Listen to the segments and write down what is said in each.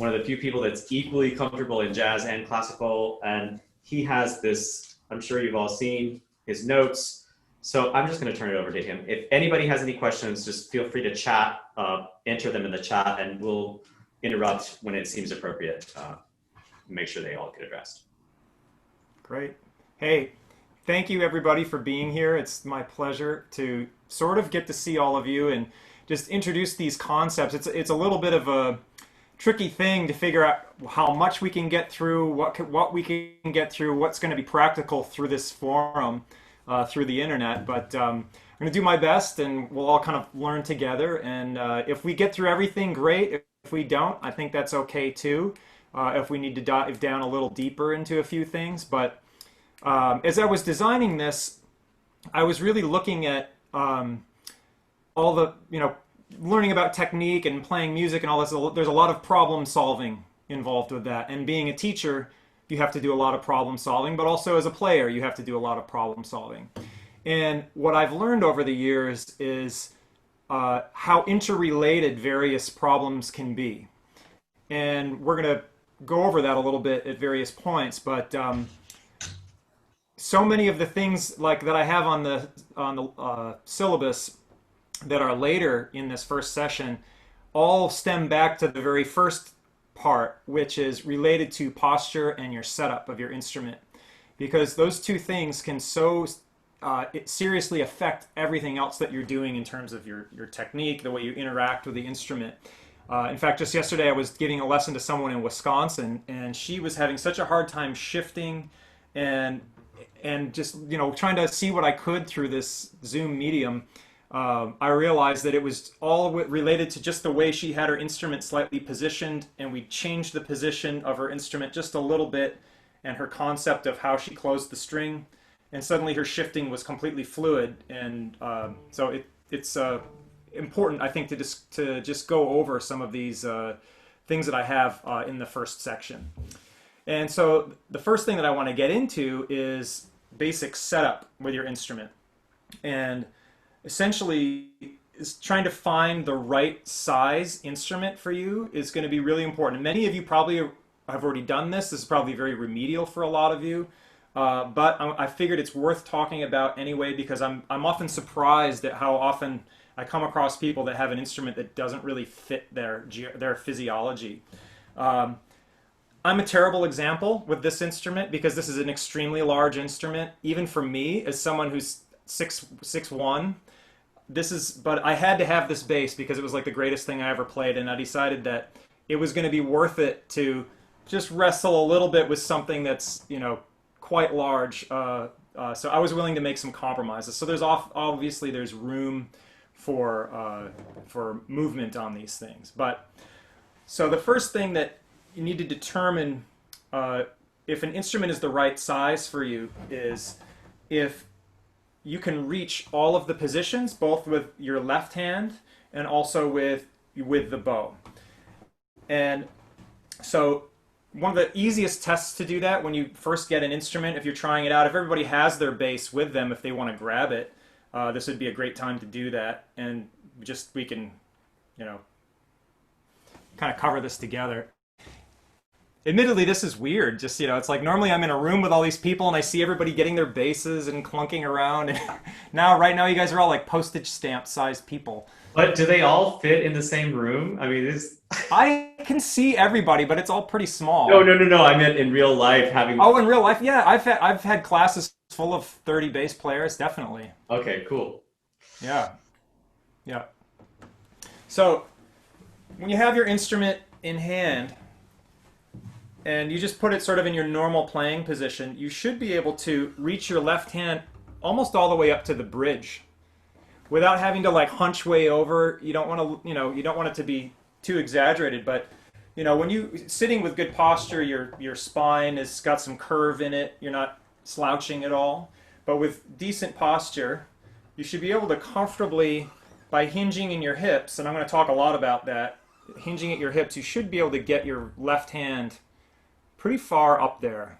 one of the few people that's equally comfortable in jazz and classical. And he has this, I'm sure you've all seen his notes. So I'm just going to turn it over to him. If anybody has any questions, just feel free to chat, enter them in the chat, and we'll interrupt when it seems appropriate. Make sure they all get addressed. Great. Hey, thank you everybody for being here. It's my pleasure to sort of get to see all of you and just introduce these concepts. It's a little bit of a tricky thing to figure out how much we can get through, what we can get through, what's going to be practical through this forum, through the internet. But I'm going to do my best, and we'll all kind of learn together. And if we get through everything, great. If we don't, I think that's okay too. If we need to dive down a little deeper into a few things. But as I was designing this, I was really looking at all the, learning about technique and playing music and all this. There's a lot of problem solving involved with that. And being a teacher, you have to do a lot of problem solving, but also as a player, you have to do a lot of problem solving. And what I've learned over the years is how interrelated various problems can be. And we're going to go over that a little bit at various points, but so many of the things like that I have on the syllabus that are later in this first session all stem back to the very first part, which is related to posture and your setup of your instrument, because those two things can so seriously affect everything else that you're doing in terms of your technique, the way you interact with the instrument. In fact, just yesterday I was giving a lesson to someone in Wisconsin, and she was having such a hard time shifting and just trying to see what I could through this Zoom medium. I realized that it was all related to just the way she had her instrument slightly positioned, and we changed the position of her instrument just a little bit, and her concept of how she closed the string, and suddenly her shifting was completely fluid. And so it's important, I think, to just go over some of these things that I have in the first section. And so the first thing that I want to get into is basic setup with your instrument. And essentially, is trying to find the right size instrument for you is going to be really important. Many of you probably have already done this. This is probably very remedial for a lot of you. But I figured it's worth talking about anyway, because I'm often surprised at how often I come across people that have an instrument that doesn't really fit their physiology. I'm a terrible example with this instrument because this is an extremely large instrument. Even for me, as someone who's 6'1", but I had to have this bass because it was like the greatest thing I ever played, and I decided that it was going to be worth it to just wrestle a little bit with something that's quite large. So I was willing to make some compromises. So obviously there's room for movement on these things. But so the first thing that you need to determine if an instrument is the right size for you is if you can reach all of the positions, both with your left hand and also with the bow. And so one of the easiest tests to do that when you first get an instrument, if you're trying it out, if everybody has their bass with them, if they want to grab it, this would be a great time to do that. And we can, kind of cover this together. Admittedly, this is weird. Just, it's like normally I'm in a room with all these people and I see everybody getting their basses and clunking around. And right now, you guys are all like postage stamp sized people. But do they all fit in the same room? I mean, I can see everybody, but it's all pretty small. No. I meant in real life having. Oh, in real life, yeah. I've had classes full of 30 bass players, definitely. Okay, cool. Yeah. So when you have your instrument in hand, and you just put it sort of in your normal playing position, you should be able to reach your left hand almost all the way up to the bridge without having to like hunch way over. You don't want to, you don't want it to be too exaggerated, but when you sitting with good posture, your spine has got some curve in it. You're not slouching at all. But with decent posture, you should be able to comfortably, by hinging in your hips, and I'm going to talk a lot about that, hinging at your hips, you should be able to get your left hand pretty far up there.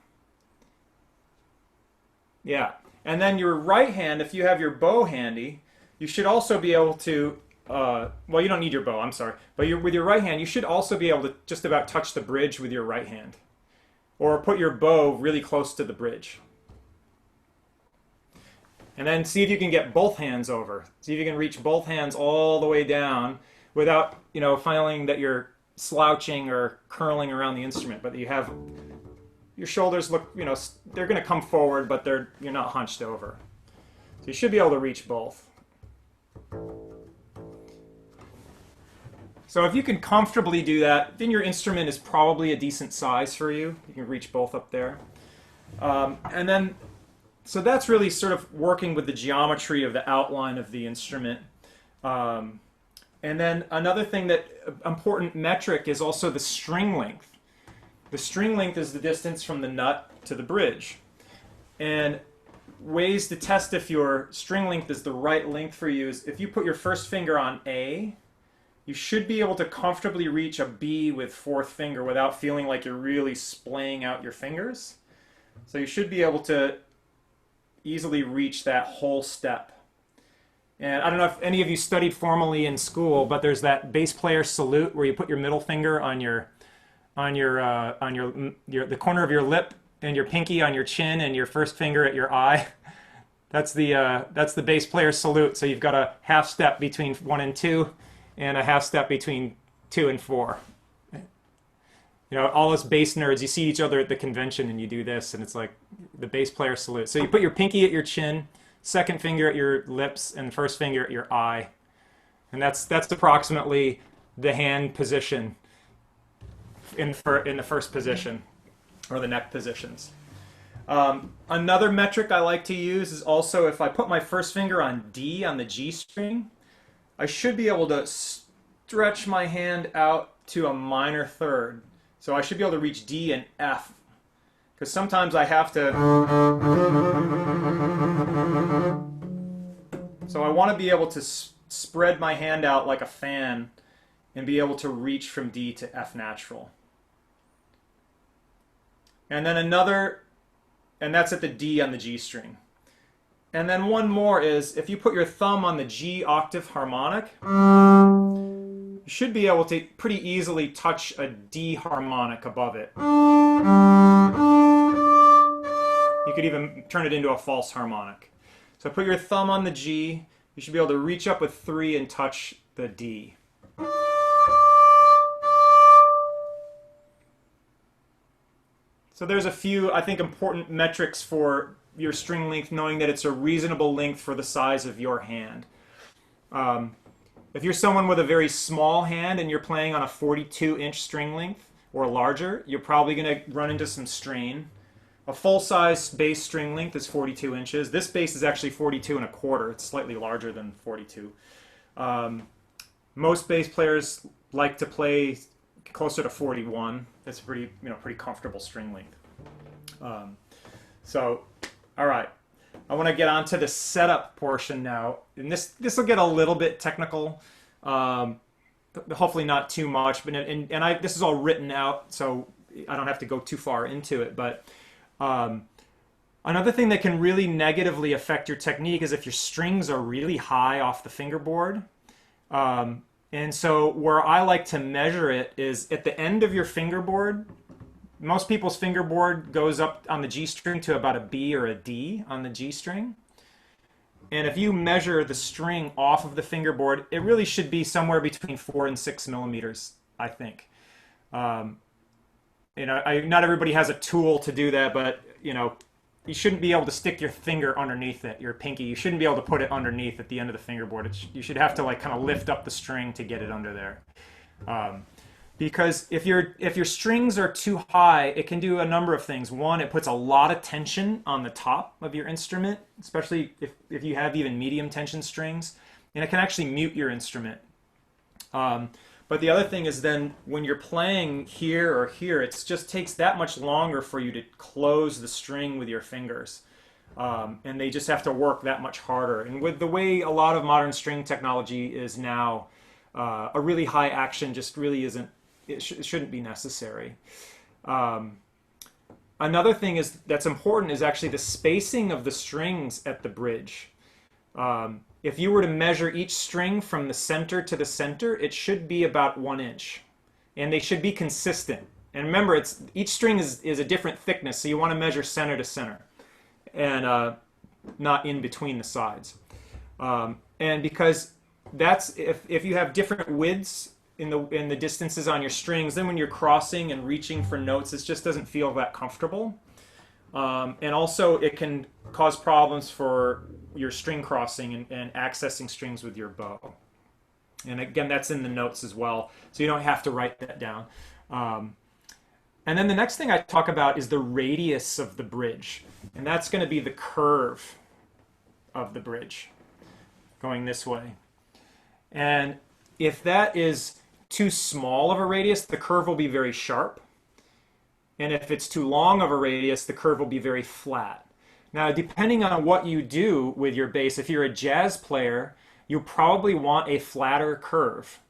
Yeah. And then your right hand, if you have your bow handy, you should also be able to well, you don't need your bow, I'm sorry. But with your right hand, you should also be able to just about touch the bridge with your right hand. Or put your bow really close to the bridge. And then see if you can get both hands over. See if you can reach both hands all the way down without, feeling that you're slouching or curling around the instrument, but that you have your shoulders look, they're going to come forward, but you're not hunched over. So you should be able to reach both. So if you can comfortably do that, then your instrument is probably a decent size for you. You can reach both up there. So that's really sort of working with the geometry of the outline of the instrument. And then another thing important metric is also the string length. The string length is the distance from the nut to the bridge. And ways to test if your string length is the right length for you is if you put your first finger on A, you should be able to comfortably reach a B with fourth finger without feeling like you're really splaying out your fingers. So you should be able to easily reach that whole step. And I don't know if any of you studied formally in school, but there's that bass player salute where you put your middle finger on the corner of your lip and your pinky on your chin and your first finger at your eye. That's the bass player salute. So you've got a half step between 1 and 2 and a half step between 2 and 4. All us bass nerds, you see each other at the convention and you do this, and it's like the bass player salute. So you put your pinky at your chin, second finger at your lips, and first finger at your eye. And that's approximately the hand position in the first position, or the neck positions. Another metric I like to use is also if I put my first finger on D on the G string, I should be able to stretch my hand out to a minor third. So I should be able to reach D and F. Because sometimes I have to... So I want to be able to spread my hand out like a fan and be able to reach from D to F natural. And then and that's at the D on the G string. And then one more is, if you put your thumb on the G octave harmonic, you should be able to pretty easily touch a D harmonic above it. You could even turn it into a false harmonic. So put your thumb on the G, you should be able to reach up with 3 and touch the D. So there's a few, I think, important metrics for your string length, knowing that it's a reasonable length for the size of your hand. If you're someone with a very small hand and you're playing on a 42-inch string length or larger, you're probably going to run into some strain. A full-size bass string length is 42 inches. This bass is actually 42 and a quarter. It's slightly larger than 42. Most bass players like to play closer to 41. That's a pretty comfortable string length. All right. I want to get on to the setup portion now. And this will get a little bit technical. Hopefully not too much. But this is all written out, so I don't have to go too far into it. But another thing that can really negatively affect your technique is if your strings are really high off the fingerboard. And so where I like to measure it is at the end of your fingerboard. Most people's fingerboard goes up on the G string to about a B or a D on the G string. And if you measure the string off of the fingerboard, it really should be somewhere between 4 and 6 millimeters, I think. Not everybody has a tool to do that, but you shouldn't be able to stick your finger underneath it, your pinky. You shouldn't be able to put it underneath at the end of the fingerboard. You should have to kind of lift up the string to get it under there. Because if your strings are too high, it can do a number of things. One, it puts a lot of tension on the top of your instrument, especially if you have even medium tension strings, and it can actually mute your instrument. But the other thing is then when you're playing here or here, it just takes that much longer for you to close the string with your fingers. And they just have to work that much harder. And with the way a lot of modern string technology is now, a really high action just really isn't, it shouldn't be necessary. Another thing that's important is actually the spacing of the strings at the bridge. If you were to measure each string from the center to the center, it should be about 1 inch. And they should be consistent. And remember, each string is a different thickness, so you want to measure center to center and not in between the sides. And because that's if you have different widths in the distances on your strings, then when you're crossing and reaching for notes, it just doesn't feel that comfortable. And also, it can cause problems for your string crossing and accessing strings with your bow. And again, that's in the notes as well, so you don't have to write that down. And then the next thing I talk about is the radius of the bridge. And that's going to be the curve of the bridge going this way. And if that is too small of a radius, the curve will be very sharp. And if it's too long of a radius, the curve will be very flat. Now, depending on what you do with your bass, if you're a jazz player, you probably want a flatter curve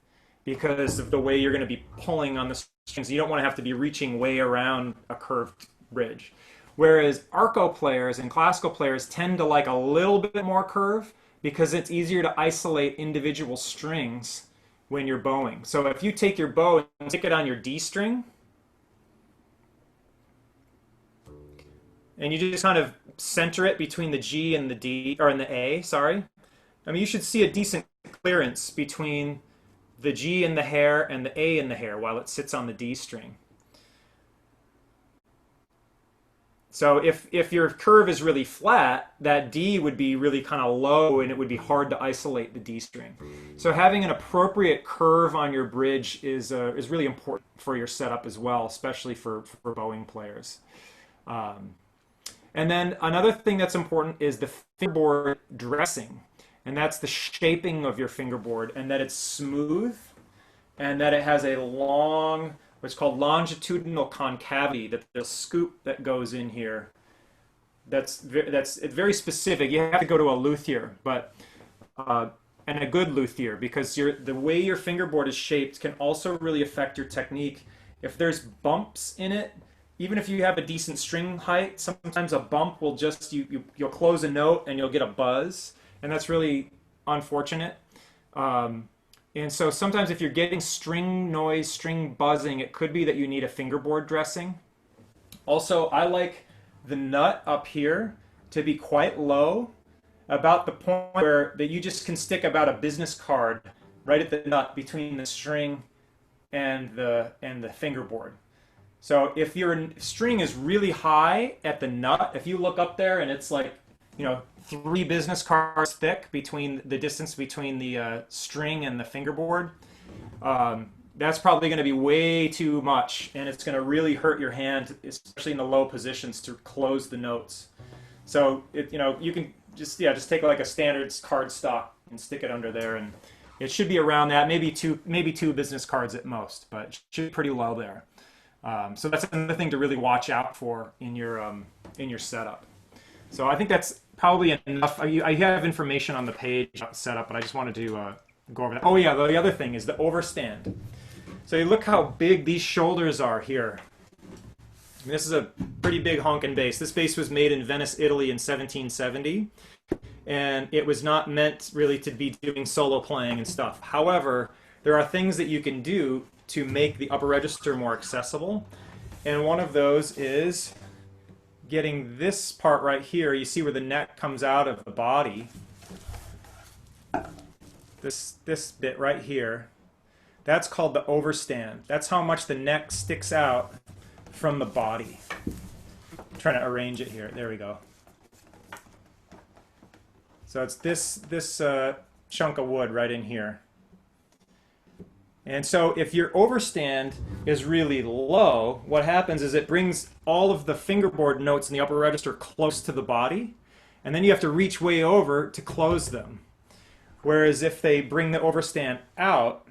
because of the way you're going to be pulling on the strings. You don't want to have to be reaching way around a curved bridge. Whereas arco players and classical players tend to like a little bit more curve because it's easier to isolate individual strings when you're bowing. So if you take your bow and stick it on your D string, and you just kind of center it between the G and the D, or in the A, sorry. I mean, you should see a decent clearance between the G in the hair and the A in the hair while it sits on the D string. So if your curve is really flat, that D would be really kind of low and it would be hard to isolate the D string. So having an appropriate curve on your bridge is really important for your setup as well, especially for bowing players. And then another thing that's important is the fingerboard dressing. And that's the shaping of your fingerboard, and that it's smooth and that it has a long, what's called longitudinal concavity, that the scoop that goes in here. It's very specific. You have to go to a luthier, but and a good luthier, because the way your fingerboard is shaped can also really affect your technique. If there's bumps in it, even if you have a decent string height, sometimes a bump will just, you'll close a note and you'll get a buzz, and that's really unfortunate. And so sometimes if you're getting string noise, string buzzing, it could be that you need a fingerboard dressing. Also, I like the nut up here to be quite low, about the point where that you just can stick about a business card right at the nut between the string and the fingerboard. So if your string is really high at the nut, if you look up there and it's like, 3 business cards thick between the distance between the string and the fingerboard, that's probably going to be way too much, and it's going to really hurt your hand, especially in the low positions, to close the notes. So you can just take like a standard card stock and stick it under there, and it should be around that, maybe two business cards at most, but it should be pretty low there. So that's another thing to really watch out for in your setup. So I think that's probably enough. I have information on the page about setup, but I just wanted to go over that. Oh yeah, the other thing is the overstand. So you look how big these shoulders are here. I mean, this is a pretty big honkin' bass. This bass was made in Venice, Italy in 1770, and it was not meant really to be doing solo playing and stuff. However, there are things that you can do to make the upper register more accessible, and one of those is getting this part right here. You see where the neck comes out of the body. This bit right here, that's called the overstand. That's how much the neck sticks out from the body. I'm trying to arrange it here. There we go. So it's this chunk of wood right in here. And so if your overstand is really low, what happens is it brings all of the fingerboard notes in the upper register close to the body, and then you have to reach way over to close them. Whereas if they bring the overstand out,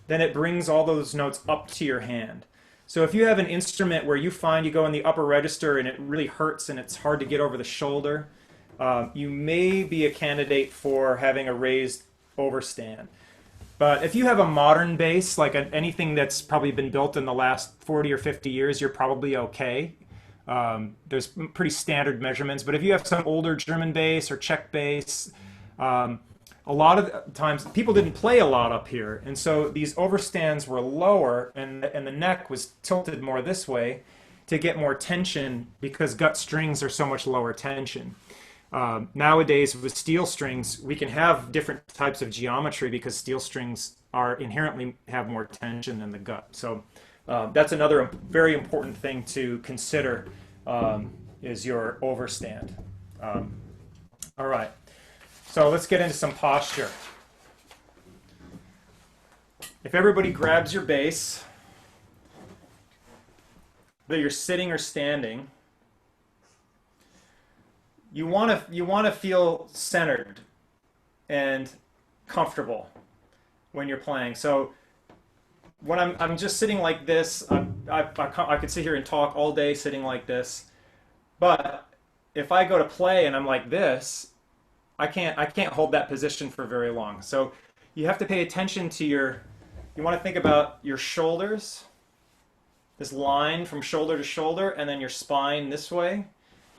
then it brings all those notes up to your hand. So if you have an instrument where you find you go in the upper register and it really hurts and it's hard to get over the shoulder, you may be a candidate for having a raised overstand. But if you have a modern bass, like anything that's probably been built in the last 40 or 50 years, you're probably okay. There's pretty standard measurements. But if you have some older German bass or Czech bass, A lot of times people didn't play a lot up here, and so these overstands were lower, and the neck was tilted more this way to get more tension because gut strings are so much lower tension. Nowadays with steel strings, we can have different types of geometry because steel strings are inherently have more tension than the gut. So that's another very important thing to consider is your overstand. All right. So let's get into some posture. If everybody grabs your base, whether you're sitting or standing, you want to feel centered and comfortable when you're playing. So when I'm just sitting like this, I could sit here and talk all day sitting like this, but if I go to play and I'm like this, I can't hold that position for very long. So you have to pay attention to you want to think about your shoulders, this line from shoulder to shoulder, and then your spine this way,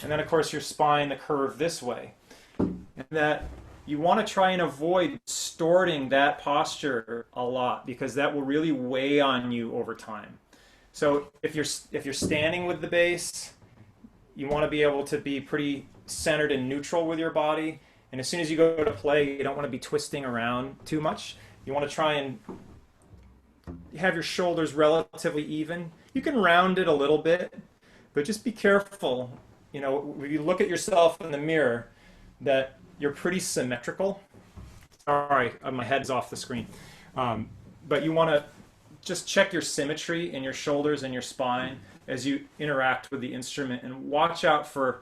and then of course your spine, the curve this way. And that you want to try and avoid distorting that posture a lot because that will really weigh on you over time. So if you're standing with the base, you want to be able to be pretty centered and neutral with your body. And as soon as you go to play, you don't want to be twisting around too much. You want to try and have your shoulders relatively even. You can round it a little bit, but just be careful. You know, when you look at yourself in the mirror, that you're pretty symmetrical. Sorry, my head's off the screen. But you want to just check your symmetry in your shoulders and your spine as you interact with the instrument, and watch out for,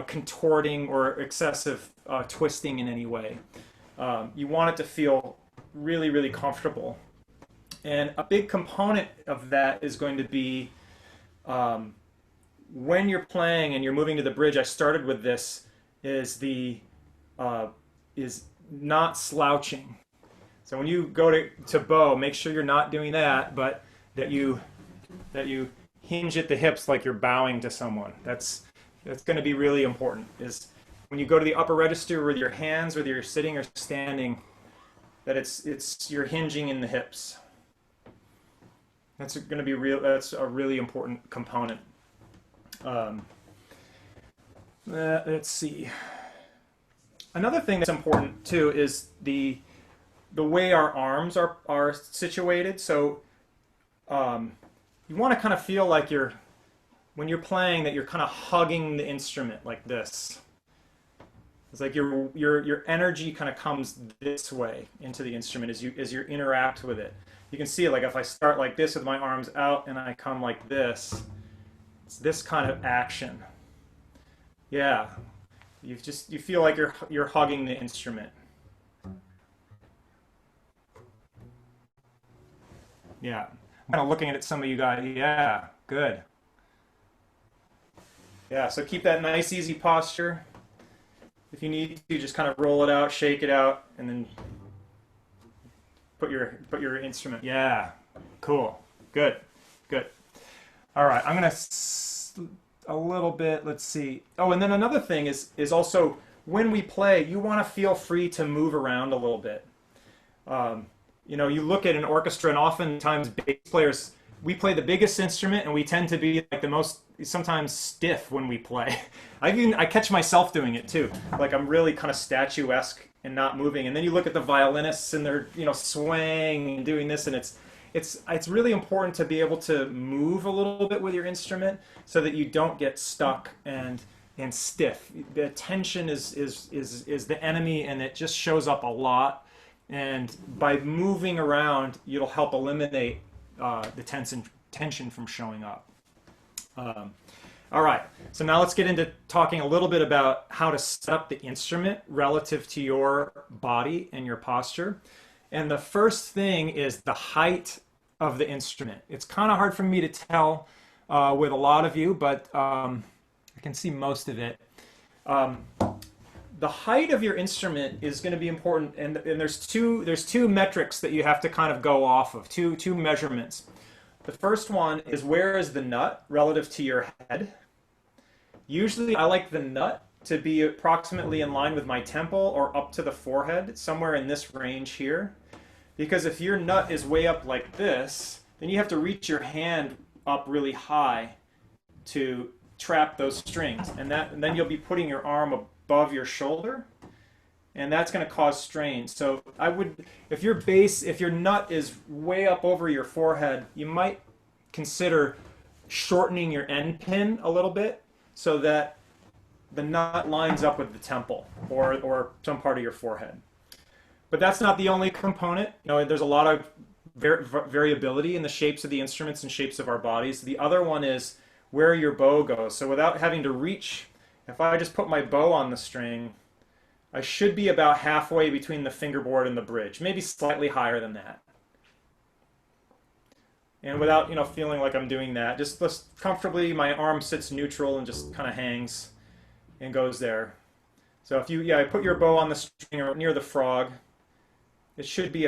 contorting or excessive twisting in any way. You want it to feel really, really comfortable. And a big component of that is going to be when you're playing and you're moving to the bridge. I started with this, is not slouching. So when you go to bow, make sure you're not doing that, but that you hinge at the hips like you're bowing to someone. That's going to be really important. Is when you go to the upper register with your hands, whether you're sitting or standing, that it's you're hinging in the hips. That's going to be that's a really important component. Let's see. Another thing that's important too is the way our arms are situated. So you want to kind of feel like when you're playing, that you're kind of hugging the instrument like this. It's like your energy kind of comes this way into the instrument as you interact with it. You can see it, like if I start like this with my arms out and I come like this, it's this kind of action. Yeah, you feel like you're hugging the instrument. Yeah, I'm kind of looking at some of you guys. Yeah, good. Yeah, so keep that nice, easy posture. If you need to, just kind of roll it out, shake it out, and then put your instrument. Yeah, cool, good. All right, I'm gonna a little bit. Let's see. Oh, and then another thing is also when we play, you want to feel free to move around a little bit. You look at an orchestra, and oftentimes bass players, we play the biggest instrument, and we tend to be like the most sometimes stiff when we play. I catch myself doing it too. Like I'm really kind of statuesque and not moving. And then you look at the violinists, and they're swaying and doing this, and it's really important to be able to move a little bit with your instrument so that you don't get stuck and stiff. The tension is the enemy, and it just shows up a lot. And by moving around, it'll help eliminate the tension from showing up. All right, so now let's get into talking a little bit about how to set up the instrument relative to your body and your posture. And the first thing is the height of the instrument. It's kind of hard for me to tell with a lot of you, but I can see most of it. The height of your instrument is going to be important, and there's two metrics that you have to kind of go off of, two measurements. The first one is, where is the nut relative to your head? Usually I like the nut to be approximately in line with my temple or up to the forehead, somewhere in this range here. Because if your nut is way up like this, then you have to reach your hand up really high to trap those strings. And then you'll be putting your arm above your shoulder, and that's going to cause strain. So I would, if your nut is way up over your forehead, you might consider shortening your end pin a little bit so that the nut lines up with the temple or some part of your forehead. But that's not the only component. There's a lot of variability in the shapes of the instruments and shapes of our bodies. The other one is where your bow goes. So without having to reach, if I just put my bow on the string, I should be about halfway between the fingerboard and the bridge, maybe slightly higher than that. And without feeling like I'm doing that, just comfortably, my arm sits neutral and just kind of hangs and goes there. So if you put your bow on the string or near the frog, it should be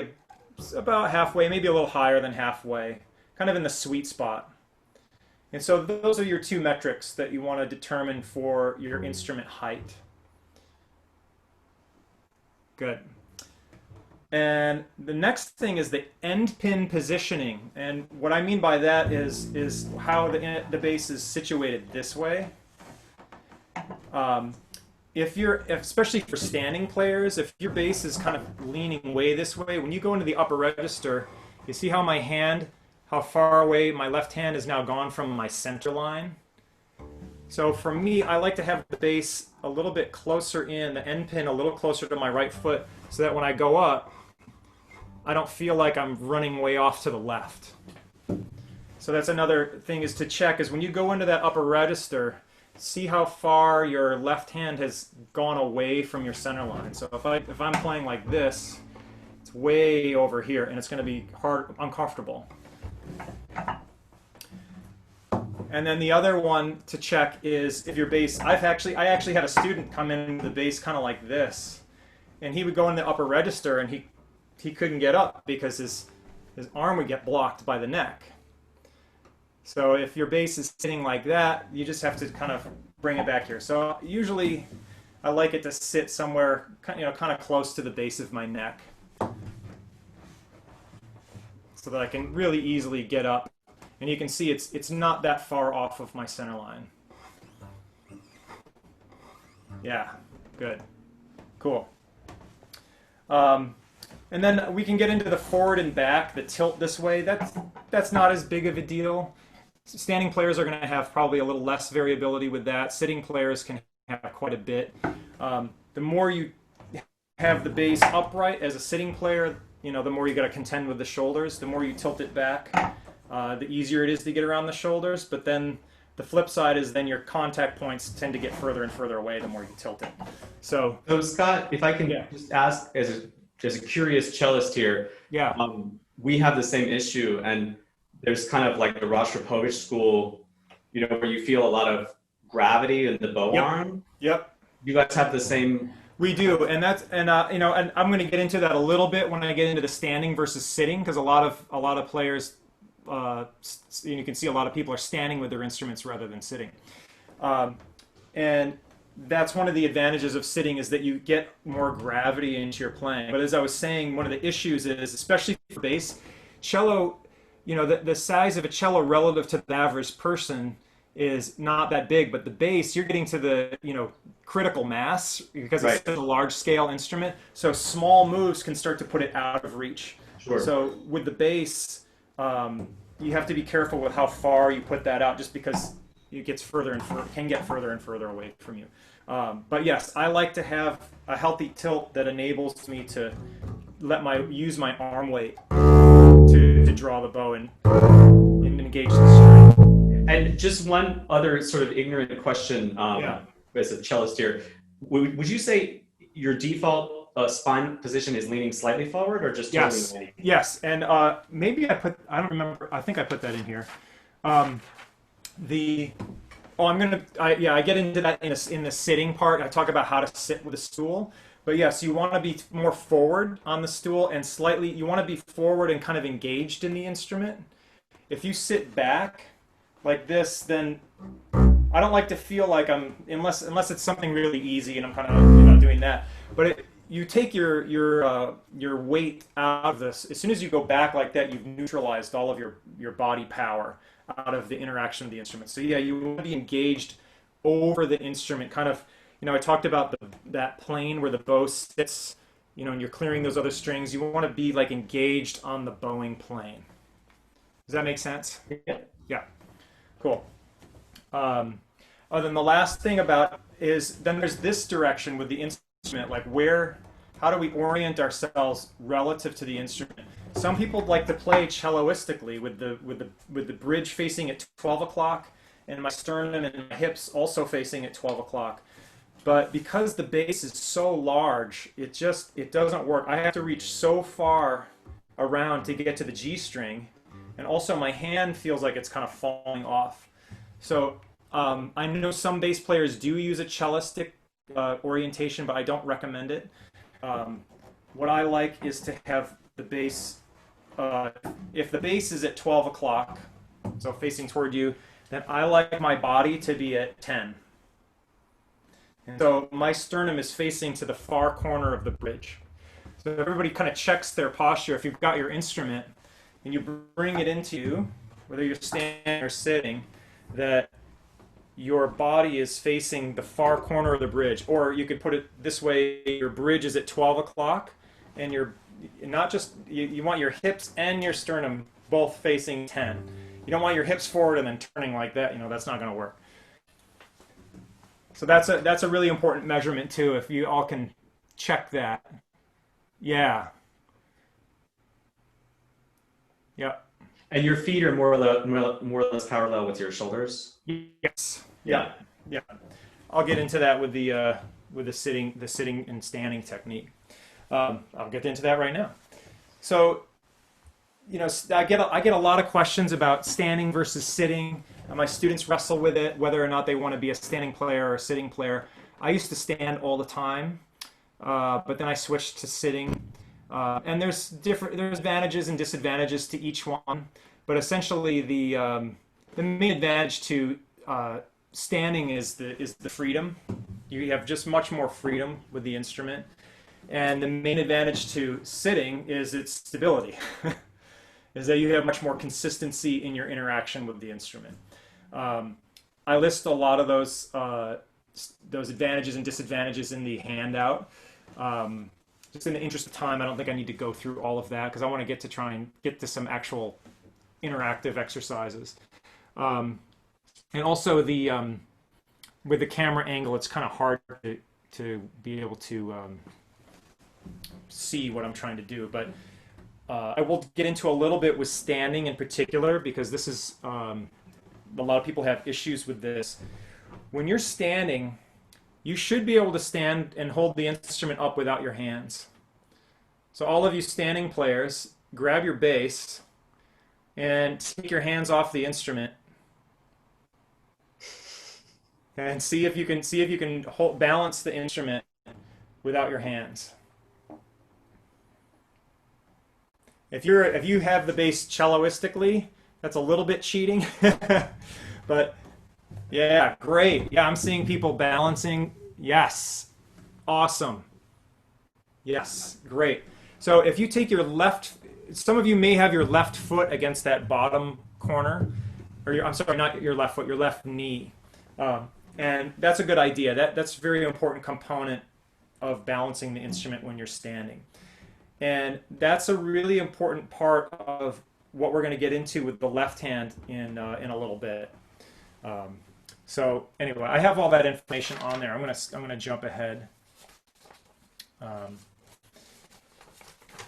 about halfway, maybe a little higher than halfway, kind of in the sweet spot. And so those are your two metrics that you want to determine for your instrument height. Good. And the next thing is the end pin positioning. And what I mean by that is how the bass is situated this way. Especially for standing players, if your bass is kind of leaning way this way, when you go into the upper register, you see how far away my left hand is now gone from my center line. So for me, I like to have the bass a little bit closer in, the end pin a little closer to my right foot, so that when I go up, I don't feel like I'm running way off to the left. So that's another thing is to check, is when you go into that upper register, see how far your left hand has gone away from your center line. So if I'm playing like this, it's way over here, and it's going to be uncomfortable. And then the other one to check is if your bass. I actually had a student come in with the bass kind of like this, and he would go in the upper register, and he couldn't get up because his arm would get blocked by the neck. So if your bass is sitting like that, you just have to kind of bring it back here. So usually I like it to sit somewhere kind of close to the base of my neck, so that I can really easily get up. And you can see it's not that far off of my center line. Yeah, good, cool. And then we can get into the forward and back, the tilt this way. That's not as big of a deal. Standing players are going to have probably a little less variability with that. Sitting players can have quite a bit. The more you have the bass upright as a sitting player, the more you got to contend with the shoulders. The more you tilt it back, the easier it is to get around the shoulders. But then the flip side is then your contact points tend to get further and further away the more you tilt it. So Scott, if I can just ask as a curious cellist here, we have the same issue, and there's kind of like the Rostropovich school, where you feel a lot of gravity in the bow arm. Yep. You guys have the same. We do, and and I'm going to get into that a little bit when I get into the standing versus sitting, because a lot of players, you can see a lot of people are standing with their instruments rather than sitting, and that's one of the advantages of sitting, is that you get more gravity into your playing. But as I was saying, one of the issues is, especially for bass, cello, the size of a cello relative to the average person is not that big, but the bass, you're getting to the critical mass because it's such a large scale instrument. So small moves can start to put it out of reach. Sure. So with the bass, you have to be careful with how far you put that out, just because it gets can get further and further away from you. But yes, I like to have a healthy tilt that enables me to use my arm weight to draw the bow and engage the string. And just one other sort of ignorant question, as a cellist here, would you say your default spine position is leaning slightly forward, or just totally leaning? Yes, and maybe I don't remember. I think I put that in here. I get into that in the sitting part. I talk about how to sit with a stool. But yes, you want to be more forward on the stool, and you want to be forward and kind of engaged in the instrument. If you sit back like this, then I don't like to feel like I'm unless it's something really easy and I'm kind of doing that. But you take your weight out of this as soon as you go back like that. You've neutralized all of your body power out of the interaction of the instrument. So yeah, you want to be engaged over the instrument, kind of. I talked about that plane where the bow sits. And you're clearing those other strings. You want to be like engaged on the bowing plane. Does that make sense? Yeah. Yeah. Cool. Then the last thing about is then there's this direction with the instrument, like how do we orient ourselves relative to the instrument? Some people like to play celloistically with the bridge facing at 12 o'clock and my sternum and my hips also facing at 12 o'clock. But because the bass is so large, it doesn't work. I have to reach so far around to get to the G string, and also my hand feels like it's kind of falling off. So I know some bass players do use a cellistic orientation, but I don't recommend it. What I like is to have the bass, if the bass is at 12 o'clock, so facing toward you, then I like my body to be at 10. And so my sternum is facing to the far corner of the bridge. So everybody kind of checks their posture. If you've got your instrument and you bring it into you, whether you're standing or sitting, that your body is facing the far corner of the bridge. Or you could put it this way, your bridge is at 12 o'clock and you're not just, you want your hips and your sternum both facing 10. You don't want your hips forward and then turning like that. That's not going to work. So that's a really important measurement too. If you all can check that, yeah. And your feet are more or less parallel with your shoulders. Yes. Yeah. I'll get into that with the sitting and standing technique. I'll get into that right now. So, I get a lot of questions about standing versus sitting. My students wrestle with it, whether or not they want to be a standing player or a sitting player. I used to stand all the time, but then I switched to sitting. And there's advantages and disadvantages to each one. But essentially, the main advantage to standing is the freedom. You have just much more freedom with the instrument. And the main advantage to sitting is its stability. Is that you have much more consistency in your interaction with the instrument. I list a lot of those advantages and disadvantages in the handout. Just in the interest of time, I don't think I need to go through all of that because I want to get to try and get to some actual interactive exercises. And also with the camera angle, it's kind of hard to be able to see what I'm trying to do. But I will get into a little bit with standing in particular because this is a lot of people have issues with this. When you're standing, you should be able to stand and hold the instrument up without your hands. So all of you standing players, grab your bass and take your hands off the instrument and see if you can balance the instrument without your hands. If you have the bass celloistically, that's a little bit cheating, but yeah, great. Yeah, I'm seeing people balancing. Yes, awesome. Yes, great. So if you take your some of you may have your left foot against that bottom corner, or I'm sorry, not your left foot, your left knee, and that's a good idea. That's a very important component of balancing the instrument when you're standing. And that's a really important part of what we're going to get into with the left hand in a little bit. So anyway, I have all that information on there. I'm gonna jump ahead. All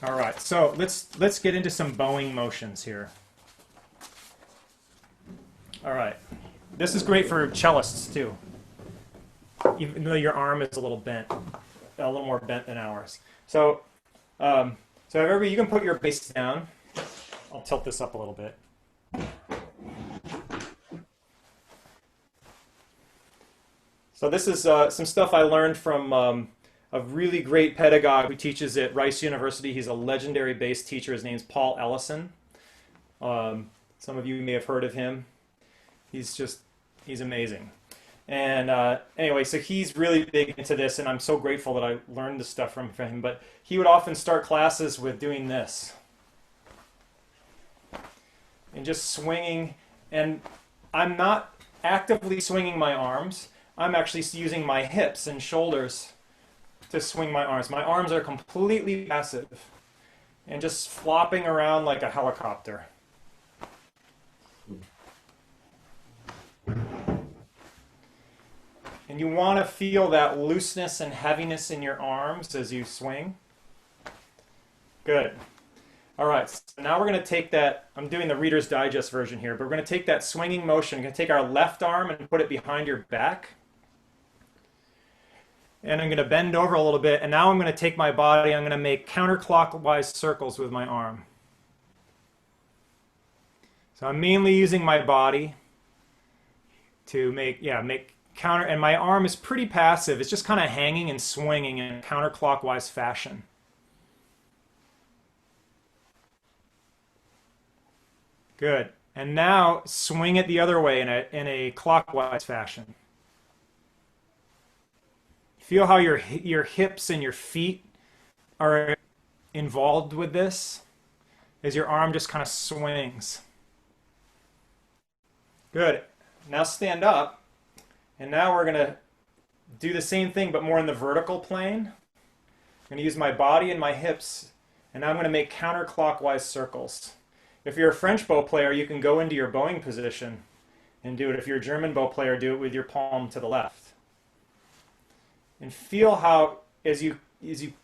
right, so let's get into some bowing motions here. All right, this is great for cellists too, even though your arm is a little more bent than ours. So everybody, you can put your bass down. I'll tilt this up a little bit. So this is some stuff I learned from a really great pedagogue who teaches at Rice University. He's a legendary bass teacher. His name's Paul Ellison. Some of you may have heard of him. He's amazing. And anyway, so he's really big into this, and I'm so grateful that I learned this stuff from him. But he would often start classes with doing this and just swinging. And I'm not actively swinging my arms. I'm actually using my hips and shoulders to swing my arms. My arms are completely passive and just flopping around like a helicopter. And you want to feel that looseness and heaviness in your arms as you swing. Good. All right, so now we're going to take that, I'm doing the Reader's Digest version here, but we're going to take that swinging motion, we're going to take our left arm and put it behind your back. And I'm going to bend over a little bit, and now I'm going to take my body, I'm going to make counterclockwise circles with my arm. So I'm mainly using my body to make counter, and my arm is pretty passive. It's just kind of hanging and swinging in a counterclockwise fashion. Good. And now swing it the other way in a clockwise fashion. Feel how your hips and your feet are involved with this as your arm just kind of swings. Good. Now stand up. And now we're going to do the same thing, but more in the vertical plane. I'm going to use my body and my hips, and now I'm going to make counterclockwise circles. If you're a French bow player, you can go into your bowing position and do it. If you're a German bow player, do it with your palm to the left. And feel how, as you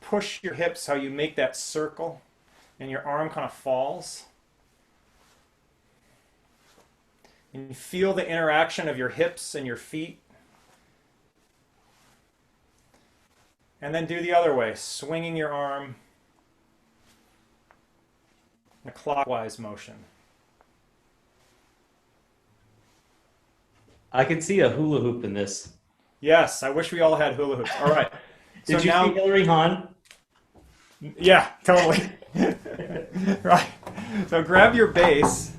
push your hips, how you make that circle, and your arm kind of falls. And you feel the interaction of your hips and your feet. And then do the other way, swinging your arm in a clockwise motion. I can see a hula hoop in this. Yes, I wish we all had hula hoops. All right. Did you see Hillary Hahn? Yeah, totally. Right. So grab your bass.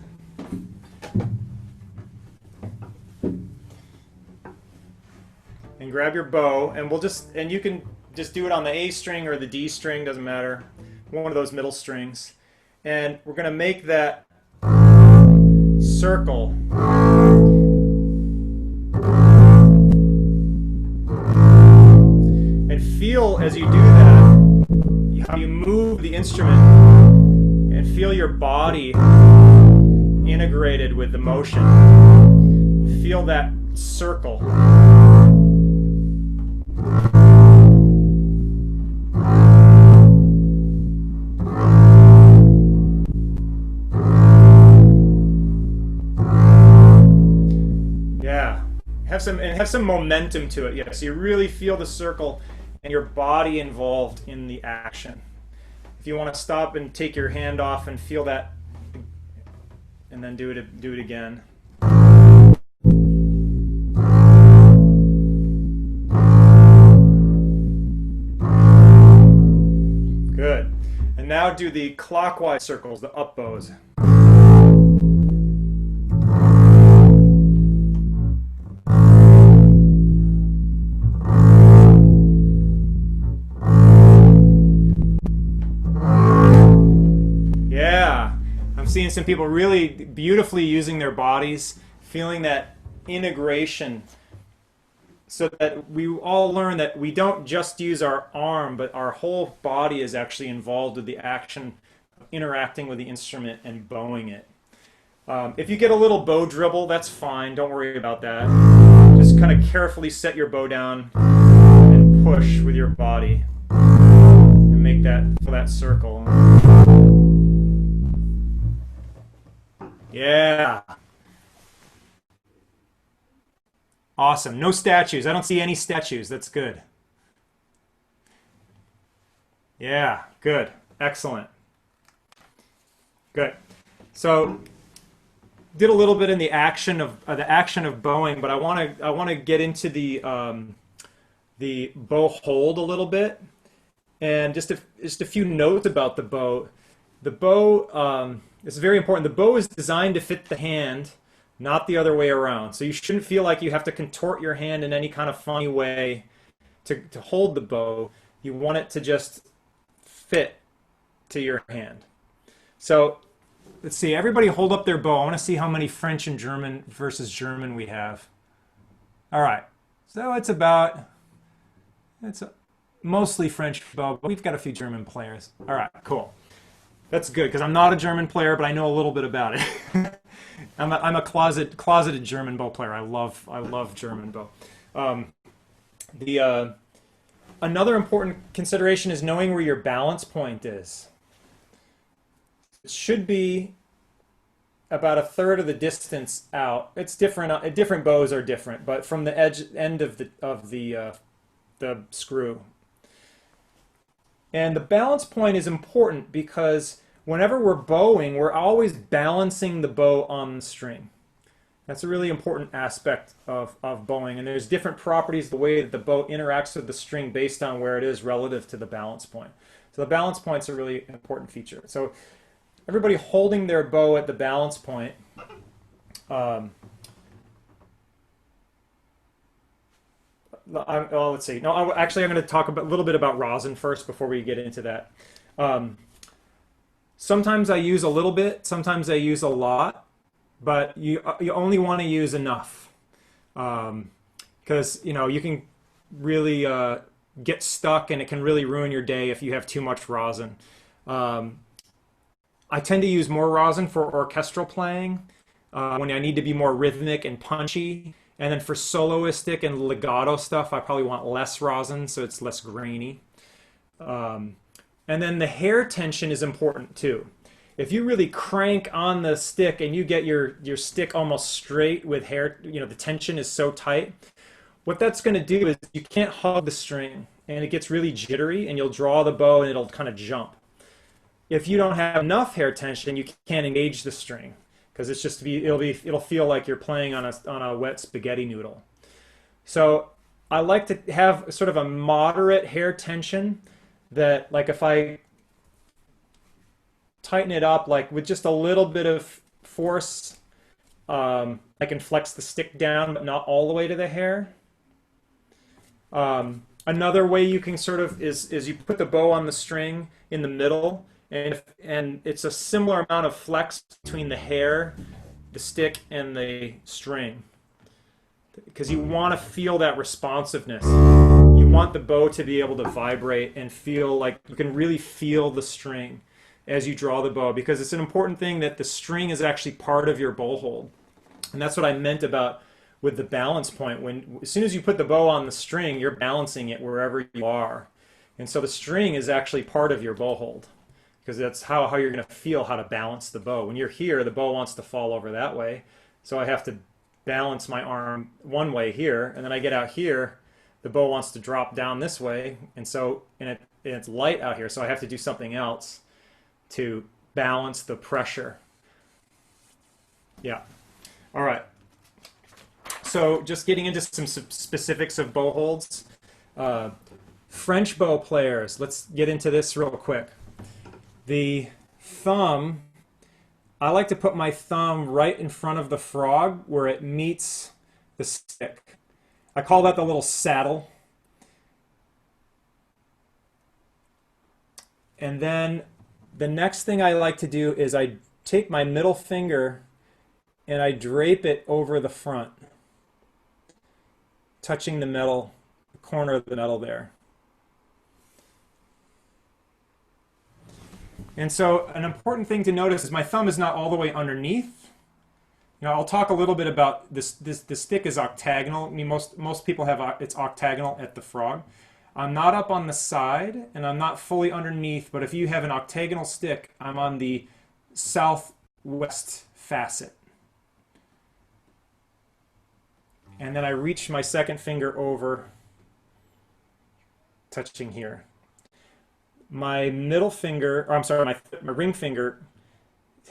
And grab your bow, and you can just do it on the A string or the D string, doesn't matter. One of those middle strings. And we're going to make that circle. And feel as you do that, how you move the instrument, and feel your body integrated with the motion. Feel that circle. Have some momentum to it. Yeah, so you really feel the circle and your body involved in the action. If you want to stop and take your hand off and feel that, and then do it again. Good. And now do the clockwise circles, the up bows. Seeing some people really beautifully using their bodies, feeling that integration, so that we all learn that we don't just use our arm, but our whole body is actually involved with the action of interacting with the instrument and bowing it. If you get a little bow dribble, that's fine. Don't worry about that. Just kind of carefully set your bow down and push with your body and make that circle. Yeah. Awesome. No statues. I don't see any statues. That's good. Yeah, good. Excellent. Good. So did a little bit in the action of bowing, but I want to get into the bow hold a little bit, and just a few notes about the bow. The bow, it's very important. The bow is designed to fit the hand, not the other way around. So you shouldn't feel like you have to contort your hand in any kind of funny way to hold the bow. You want it to just fit to your hand. So let's see, everybody hold up their bow. I want to see how many French and German versus German we have. All right, so it's mostly French bow, but we've got a few German players. All right, cool. That's good because I'm not a German player, but I know a little bit about it. I'm a closeted German bow player. I love German bow. Another important consideration is knowing where your balance point is. It should be about a third of the distance out. It's different. Different bows are different, but from the end of the screw. And the balance point is important because whenever we're bowing, we're always balancing the bow on the string. That's a really important aspect of bowing. And there's different properties, the way that the bow interacts with the string based on where it is relative to the balance point. So the balance point's a really important feature. So everybody holding their bow at the balance point. Let's see. No, actually, I'm going to talk a little bit about rosin first before we get into that. Sometimes I use a little bit, sometimes I use a lot, but you only want to use enough, because you can really get stuck, and it can really ruin your day if you have too much rosin. I tend to use more rosin for orchestral playing, when I need to be more rhythmic and punchy. And then for soloistic and legato stuff, I probably want less rosin, so it's less grainy. And then the hair tension is important too. If you really crank on the stick and you get your stick almost straight with hair, the tension is so tight, what that's going to do is you can't hug the string, and it gets really jittery, and you'll draw the bow and it'll kind of jump. If you don't have enough hair tension, you can't engage the string, because it's just it'll feel like you're playing on a wet spaghetti noodle. So I like to have sort of a moderate hair tension that, like, if I tighten it up, like with just a little bit of force, I can flex the stick down, but not all the way to the hair. Another way you can sort of is you put the bow on the string in the middle, and it's a similar amount of flex between the hair, the stick, and the string, because you want to feel that responsiveness. You want the bow to be able to vibrate and feel like you can really feel the string as you draw the bow, because it's an important thing that the string is actually part of your bow hold. And that's what I meant about with the balance point. As soon as you put the bow on the string, you're balancing it wherever you are. And so the string is actually part of your bow hold, because that's how you're going to feel how to balance the bow. When you're here, the bow wants to fall over that way, so I have to balance my arm one way here, and then I get out here, the bow wants to drop down this way, and it's light out here, so I have to do something else to balance the pressure. Yeah. All right. So just getting into some specifics of bow holds. French bow players, let's get into this real quick. The thumb, I like to put my thumb right in front of the frog where it meets the stick. I call that the little saddle. And then the next thing I like to do is I take my middle finger and I drape it over the front, touching the metal, the corner of the metal there. And so an important thing to notice is my thumb is not all the way underneath. I'll talk a little bit about this. The stick is octagonal. I mean, most people have it's octagonal at the frog. I'm not up on the side, and I'm not fully underneath, but if you have an octagonal stick, I'm on the southwest facet. And then I reach my second finger over, touching here. My middle finger, or I'm sorry, my ring finger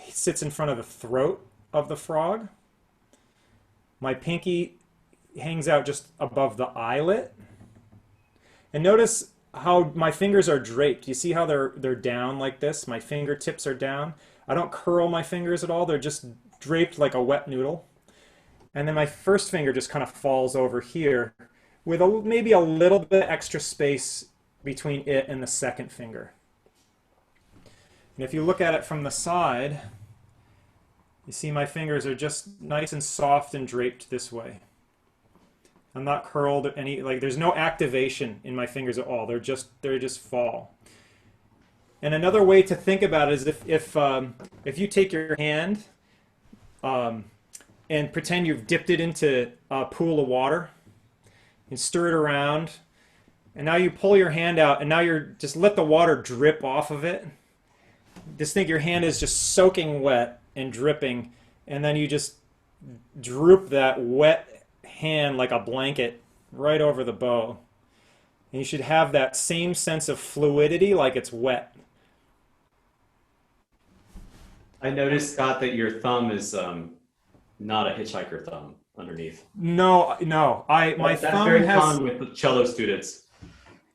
sits in front of the throat of the frog. My pinky hangs out just above the eyelet. And notice how my fingers are draped. You see how they're down like this? My fingertips are down. I don't curl my fingers at all. They're just draped like a wet noodle. And then my first finger just kind of falls over here with maybe a little bit extra space between it and the second finger. And if you look at it from the side, you see my fingers are just nice and soft and draped this way. I'm not curled any, like there's no activation in my fingers at all. They just fall. And another way to think about it is if you take your hand and pretend you've dipped it into a pool of water and stir it around, and now you pull your hand out and now you're just let the water drip off of it. Just think your hand is just soaking wet and dripping, and then you just droop that wet hand like a blanket right over the bow. And you should have that same sense of fluidity like it's wet. I noticed, Scott, that your thumb is not a hitchhiker thumb underneath. No, my That's thumb very has, common with cello students.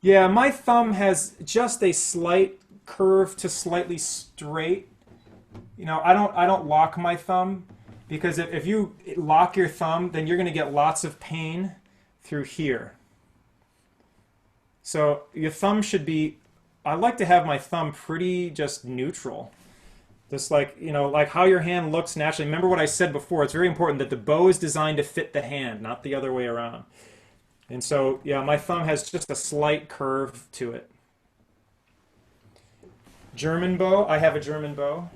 yeah, my thumb has just a slight curve to slightly straight. You know, I don't lock my thumb, because if you lock your thumb, then you're going to get lots of pain through here. So your thumb should be, I like to have my thumb pretty just neutral. Just like, you know, like how your hand looks naturally. Remember what I said before, it's very important that the bow is designed to fit the hand, not the other way around. And so, yeah, my thumb has just a slight curve to it. German bow, I have a German bow.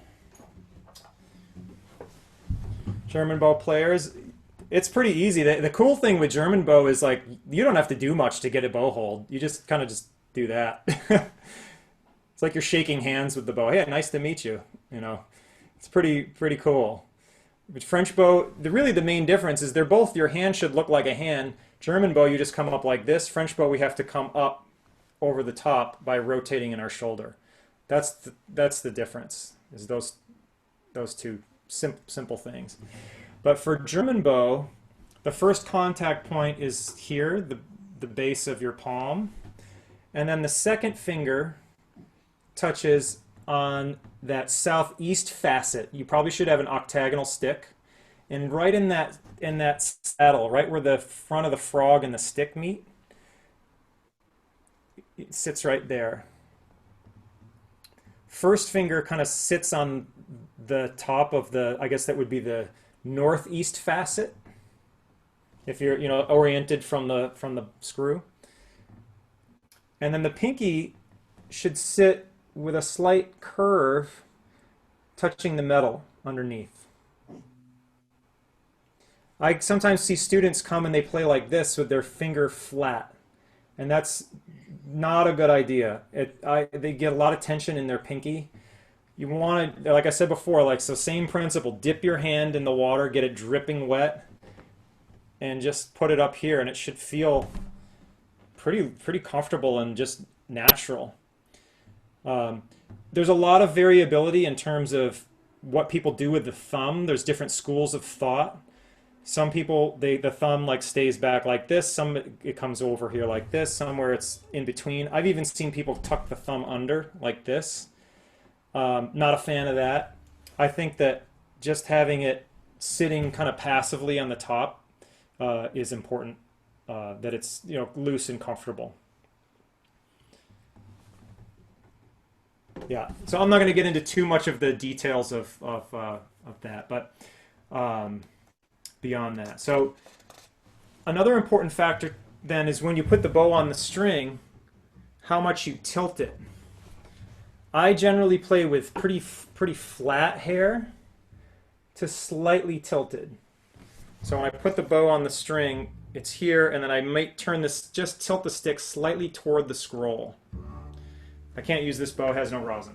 German bow players, it's pretty easy. The cool thing with German bow is like you don't have to do much to get a bow hold. You just kind of just do that. It's like you're shaking hands with the bow. Hey, nice to meet you. You know, it's pretty cool. But French bow, really the main difference is they're both, your hand should look like a hand. German bow, you just come up like this. French bow, we have to come up over the top by rotating in our shoulder. That's the difference, is those two simple things. But for German bow, the first contact point is here, the base of your palm. And then the second finger touches on that southeast facet. You probably should have an octagonal stick. And right in that saddle, right where the front of the frog and the stick meet, it sits right there. First finger kind of sits on the top of the, I guess that would be the northeast facet, if you're, you know, oriented from the screw. And then the pinky should sit with a slight curve touching the metal underneath. I sometimes see students come and they play like this with their finger flat, and that's not a good idea. They get a lot of tension in their pinky. You want to, like I said before, like, so same principle, dip your hand in the water, get it dripping wet, and just put it up here, and it should feel pretty comfortable and just natural. There's a lot of variability in terms of what people do with the thumb. There's different schools of thought. Some people, the thumb like stays back like this. Some it comes over here like this. Somewhere it's in between. I've even seen people tuck the thumb under like this. Not a fan of that. I think that just having it sitting kind of passively on the top is important. That it's, you know, loose and comfortable. Yeah, so I'm not going to get into too much of the details of that, but beyond that. So another important factor then is when you put the bow on the string, how much you tilt it. I generally play with pretty flat hair to slightly tilted. So when I put the bow on the string, it's here, and then I might turn this, just tilt the stick slightly toward the scroll. I can't use this bow, it has no rosin.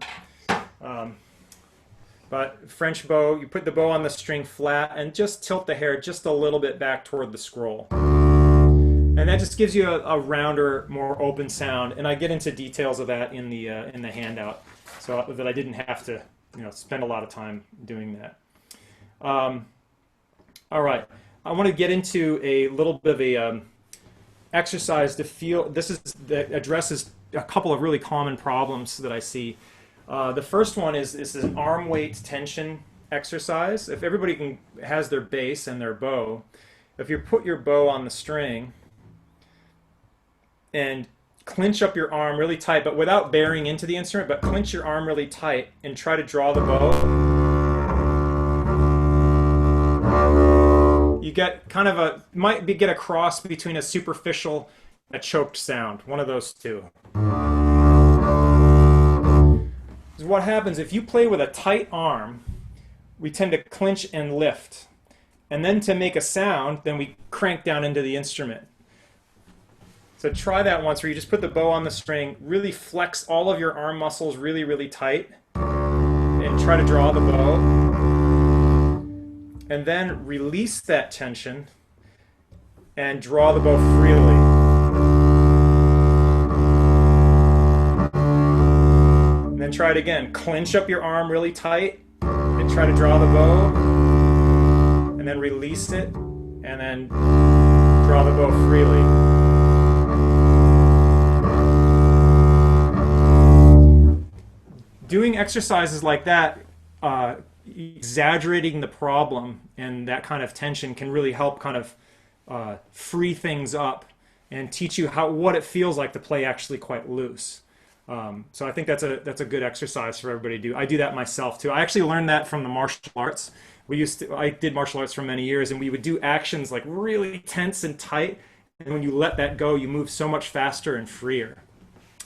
But French bow, you put the bow on the string flat and just tilt the hair just a little bit back toward the scroll. And that just gives you a rounder, more open sound. And I get into details of that in the handout, so that I didn't have to, you know, spend a lot of time doing that. All right, I want to get into a little bit of a exercise to feel. This is that addresses a couple of really common problems that I see. The first one is an arm weight tension exercise, if everybody has their bass and their bow, if you put your bow on the string and clinch up your arm really tight, but without bearing into the instrument, but clinch your arm really tight and try to draw the bow, you get kind of get a cross between a superficial and a choked sound, one of those two. What happens if you play with a tight arm, we tend to clinch and lift. And then to make a sound, then we crank down into the instrument. So try that once where you just put the bow on the string, really flex all of your arm muscles really, really tight, and try to draw the bow. And then release that tension and draw the bow freely. Then try it again. Clinch up your arm really tight and try to draw the bow, and then release it and then draw the bow freely. Doing exercises like that, exaggerating the problem and that kind of tension can really help kind of free things up and teach you what it feels like to play actually quite loose. So I think that's a good exercise for everybody to do. I do that myself too. I actually learned that from the martial arts. I did martial arts for many years, and we would do actions like really tense and tight. And when you let that go, you move so much faster and freer.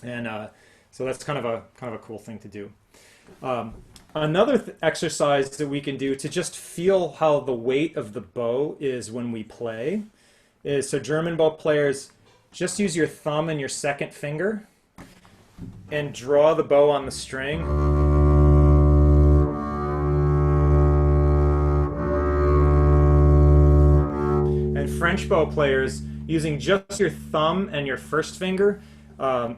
And so that's kind of a cool thing to do. Another exercise that we can do to just feel how the weight of the bow is when we play is, so German bow players, just use your thumb and your second finger and draw the bow on the string. And French bow players, using just your thumb and your first finger,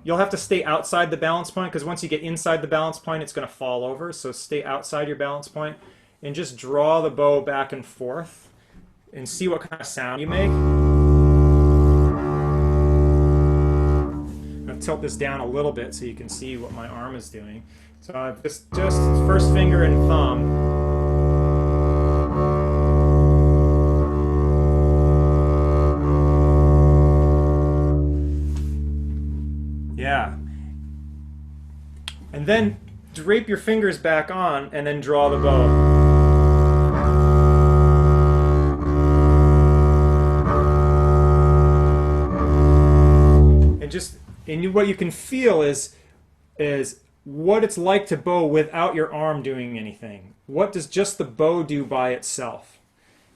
you'll have to stay outside the balance point, because once you get inside the balance point, it's going to fall over. So stay outside your balance point and just draw the bow back and forth and see what kind of sound you make. Tilt this down a little bit so you can see what my arm is doing. So I've just first finger and thumb. Yeah. And then drape your fingers back on and then draw the bow. And what you can feel is what it's like to bow without your arm doing anything. What does just the bow do by itself?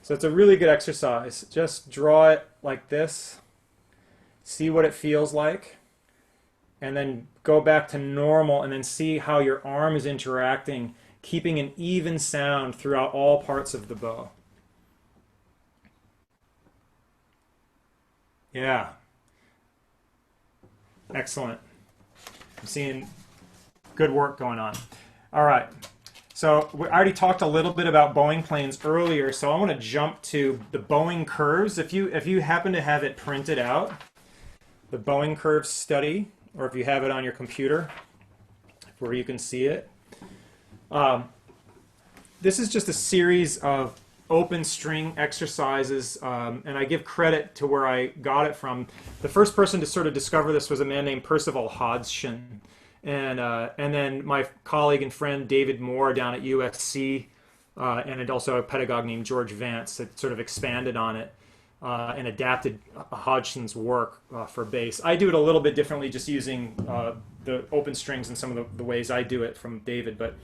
So it's a really good exercise. Just draw it like this. See what it feels like. And then go back to normal and then see how your arm is interacting, keeping an even sound throughout all parts of the bow. Yeah. Excellent. I'm seeing good work going on. All right. So we already talked a little bit about bowing planes earlier, so I want to jump to the bowing curves. If you happen to have it printed out, the bowing curves study, or if you have it on your computer where you can see it. This is just a series of open string exercises, and I give credit to where I got it from. The first person to sort of discover this was a man named Percival Hodgson, and then my colleague and friend David Moore down at USC, and also a pedagogue named George Vance that sort of expanded on it and adapted Hodgson's work for bass. I do it a little bit differently, just using the open strings and some of the ways I do it from David, but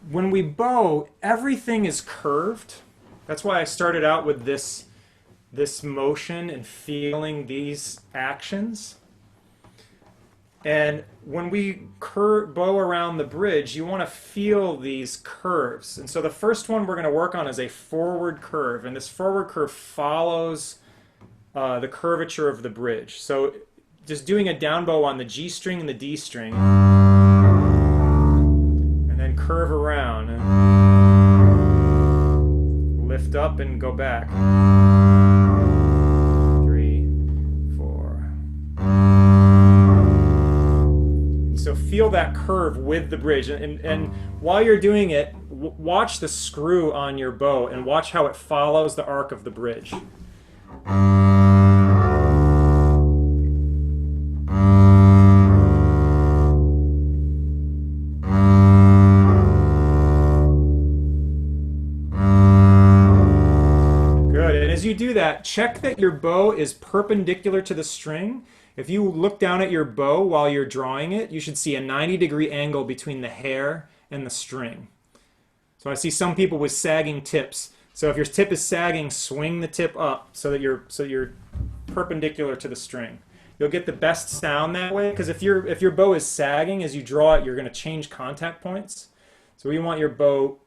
when we bow, everything is curved. That's why I started out with this motion and feeling these actions. And when we bow around the bridge, you want to feel these curves. And so the first one we're going to work on is a forward curve. And this forward curve follows the curvature of the bridge. So just doing a down bow on the G string and the D string, curve around and lift up and go back. 3, 4. So feel that curve with the bridge. And while you're doing it, watch the screw on your bow and watch how it follows the arc of the bridge. As you do that, check that your bow is perpendicular to the string. If you look down at your bow while you're drawing it, you should see a 90-degree angle between the hair and the string. So I see some people with sagging tips. So if your tip is sagging, swing the tip up so that you're perpendicular to the string. You'll get the best sound that way, because if your bow is sagging as you draw it, you're going to change contact points. So we want your bow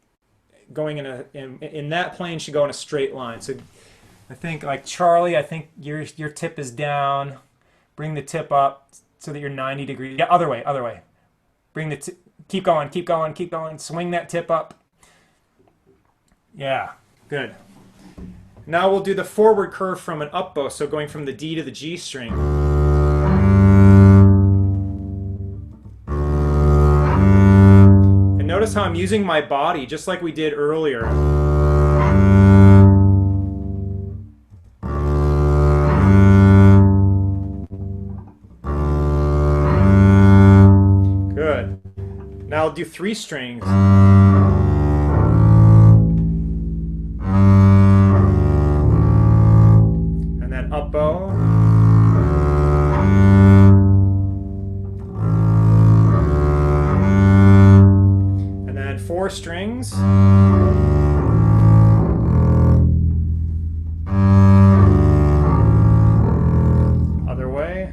going in that plane should go in a straight line. So I think, like Charlie, I think your tip is down. Bring the tip up so that you're 90 degrees. Yeah, other way. Bring the keep going. Swing that tip up. Yeah, good. Now we'll do the forward curve from an up bow, so going from the D to the G string. And notice how I'm using my body just like we did earlier. Now I'll do 3 strings. And then up bow. And then 4 strings. Other way.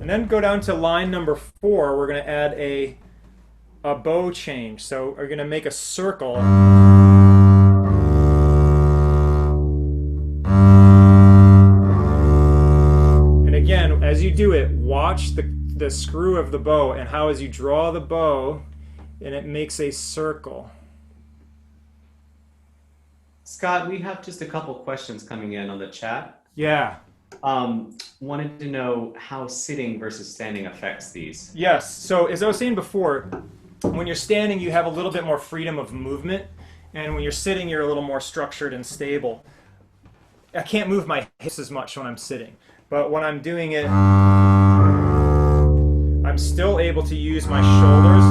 And then go down to line number 4. We're going to add a bow change. So we're going to make a circle. And again, as you do it, watch the screw of the bow and how as you draw the bow and it makes a circle. Scott, we have just a couple questions coming in on the chat. Yeah. Wanted to know how sitting versus standing affects these. Yes. So as I was saying before, when you're standing, you have a little bit more freedom of movement. And when you're sitting, you're a little more structured and stable. I can't move my hips as much when I'm sitting. But when I'm doing it, I'm still able to use my shoulders.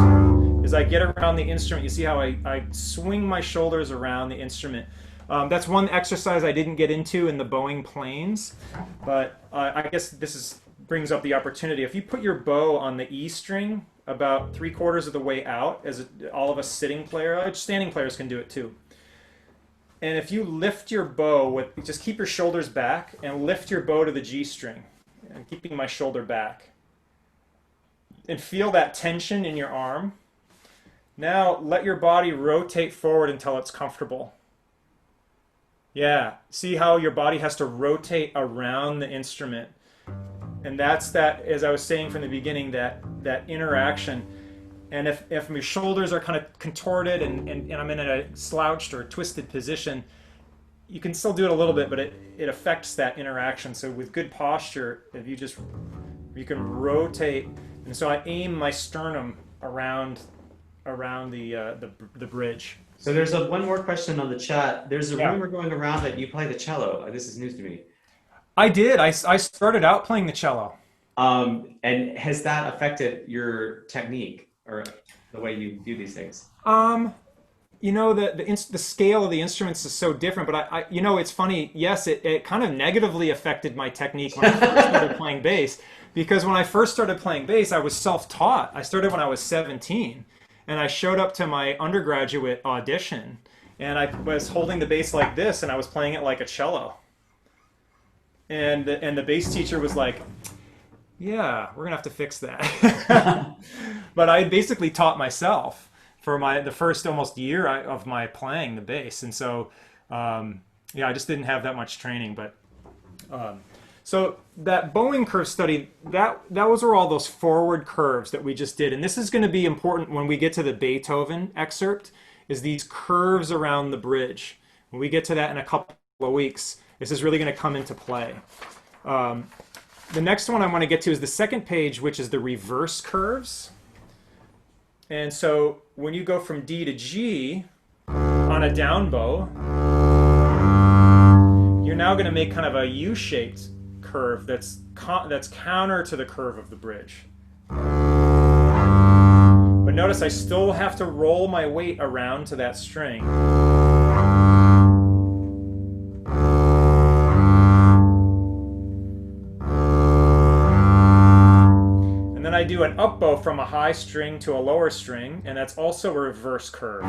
As I get around the instrument, you see how I swing my shoulders around the instrument. That's one exercise I didn't get into in the bowing planes, but I guess this brings up the opportunity. If you put your bow on the E string about 3/4 of the way out, as all of us standing players can do it too. And if you lift your bow, just keep your shoulders back and lift your bow to the G string, and keeping my shoulder back. And feel that tension in your arm. Now let your body rotate forward until it's comfortable. Yeah, see how your body has to rotate around the instrument. And that's that, as I was saying from the beginning, that interaction. And if my shoulders are kind of contorted and I'm in a slouched or twisted position, you can still do it a little bit, but it affects that interaction. So with good posture, if you can rotate. And so I aim my sternum around the bridge. So there's one more question on the chat. There's a rumor going around that you play the cello. This is news to me. I did. I started out playing the cello. And has that affected your technique or the way you do these things? You know, the scale of the instruments is so different, but I you know, it's funny. Yes, it kind of negatively affected my technique when I first started playing bass, because when I first started playing bass, I was self-taught. I started when I was 17. And I showed up to my undergraduate audition, and I was holding the bass like this, and I was playing it like a cello. And the bass teacher was like, "Yeah, we're gonna have to fix that." But I basically taught myself for the first almost year of my playing the bass, and so yeah, I just didn't have that much training. But so that bowing curve study, those were all those forward curves that we just did. And this is going to be important when we get to the Beethoven excerpt, is these curves around the bridge. When we get to that in a couple of weeks, this is really going to come into play. The next one I want to get to is the second page, which is the reverse curves. And so when you go from D to G on a down bow, you're now going to make kind of a U-shaped curve that's counter to the curve of the bridge. But notice I still have to roll my weight around to that string. And then I do an up bow from a high string to a lower string, and that's also a reverse curve.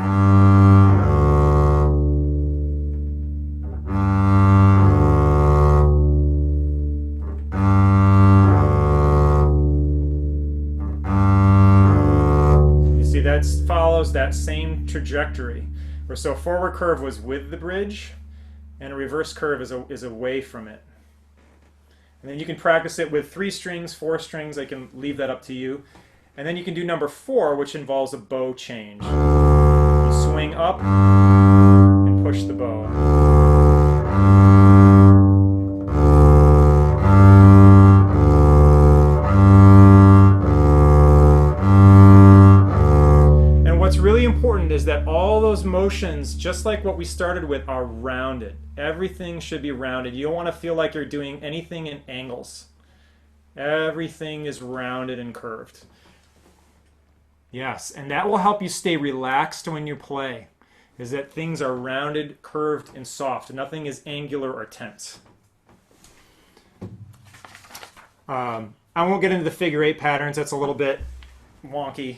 Follows that same trajectory. So a forward curve was with the bridge, and a reverse curve is away from it. And then you can practice it with 3 strings, 4 strings. I can leave that up to you. And then you can do number 4, which involves a bow change. You swing up and push the bow. What's really important is that all those motions, just like what we started with, are rounded. Everything should be rounded. You don't want to feel like you're doing anything in angles. Everything is rounded and curved. Yes, and that will help you stay relaxed when you play, is that things are rounded, curved, and soft. Nothing is angular or tense. I won't get into the figure 8 patterns. That's a little bit wonky.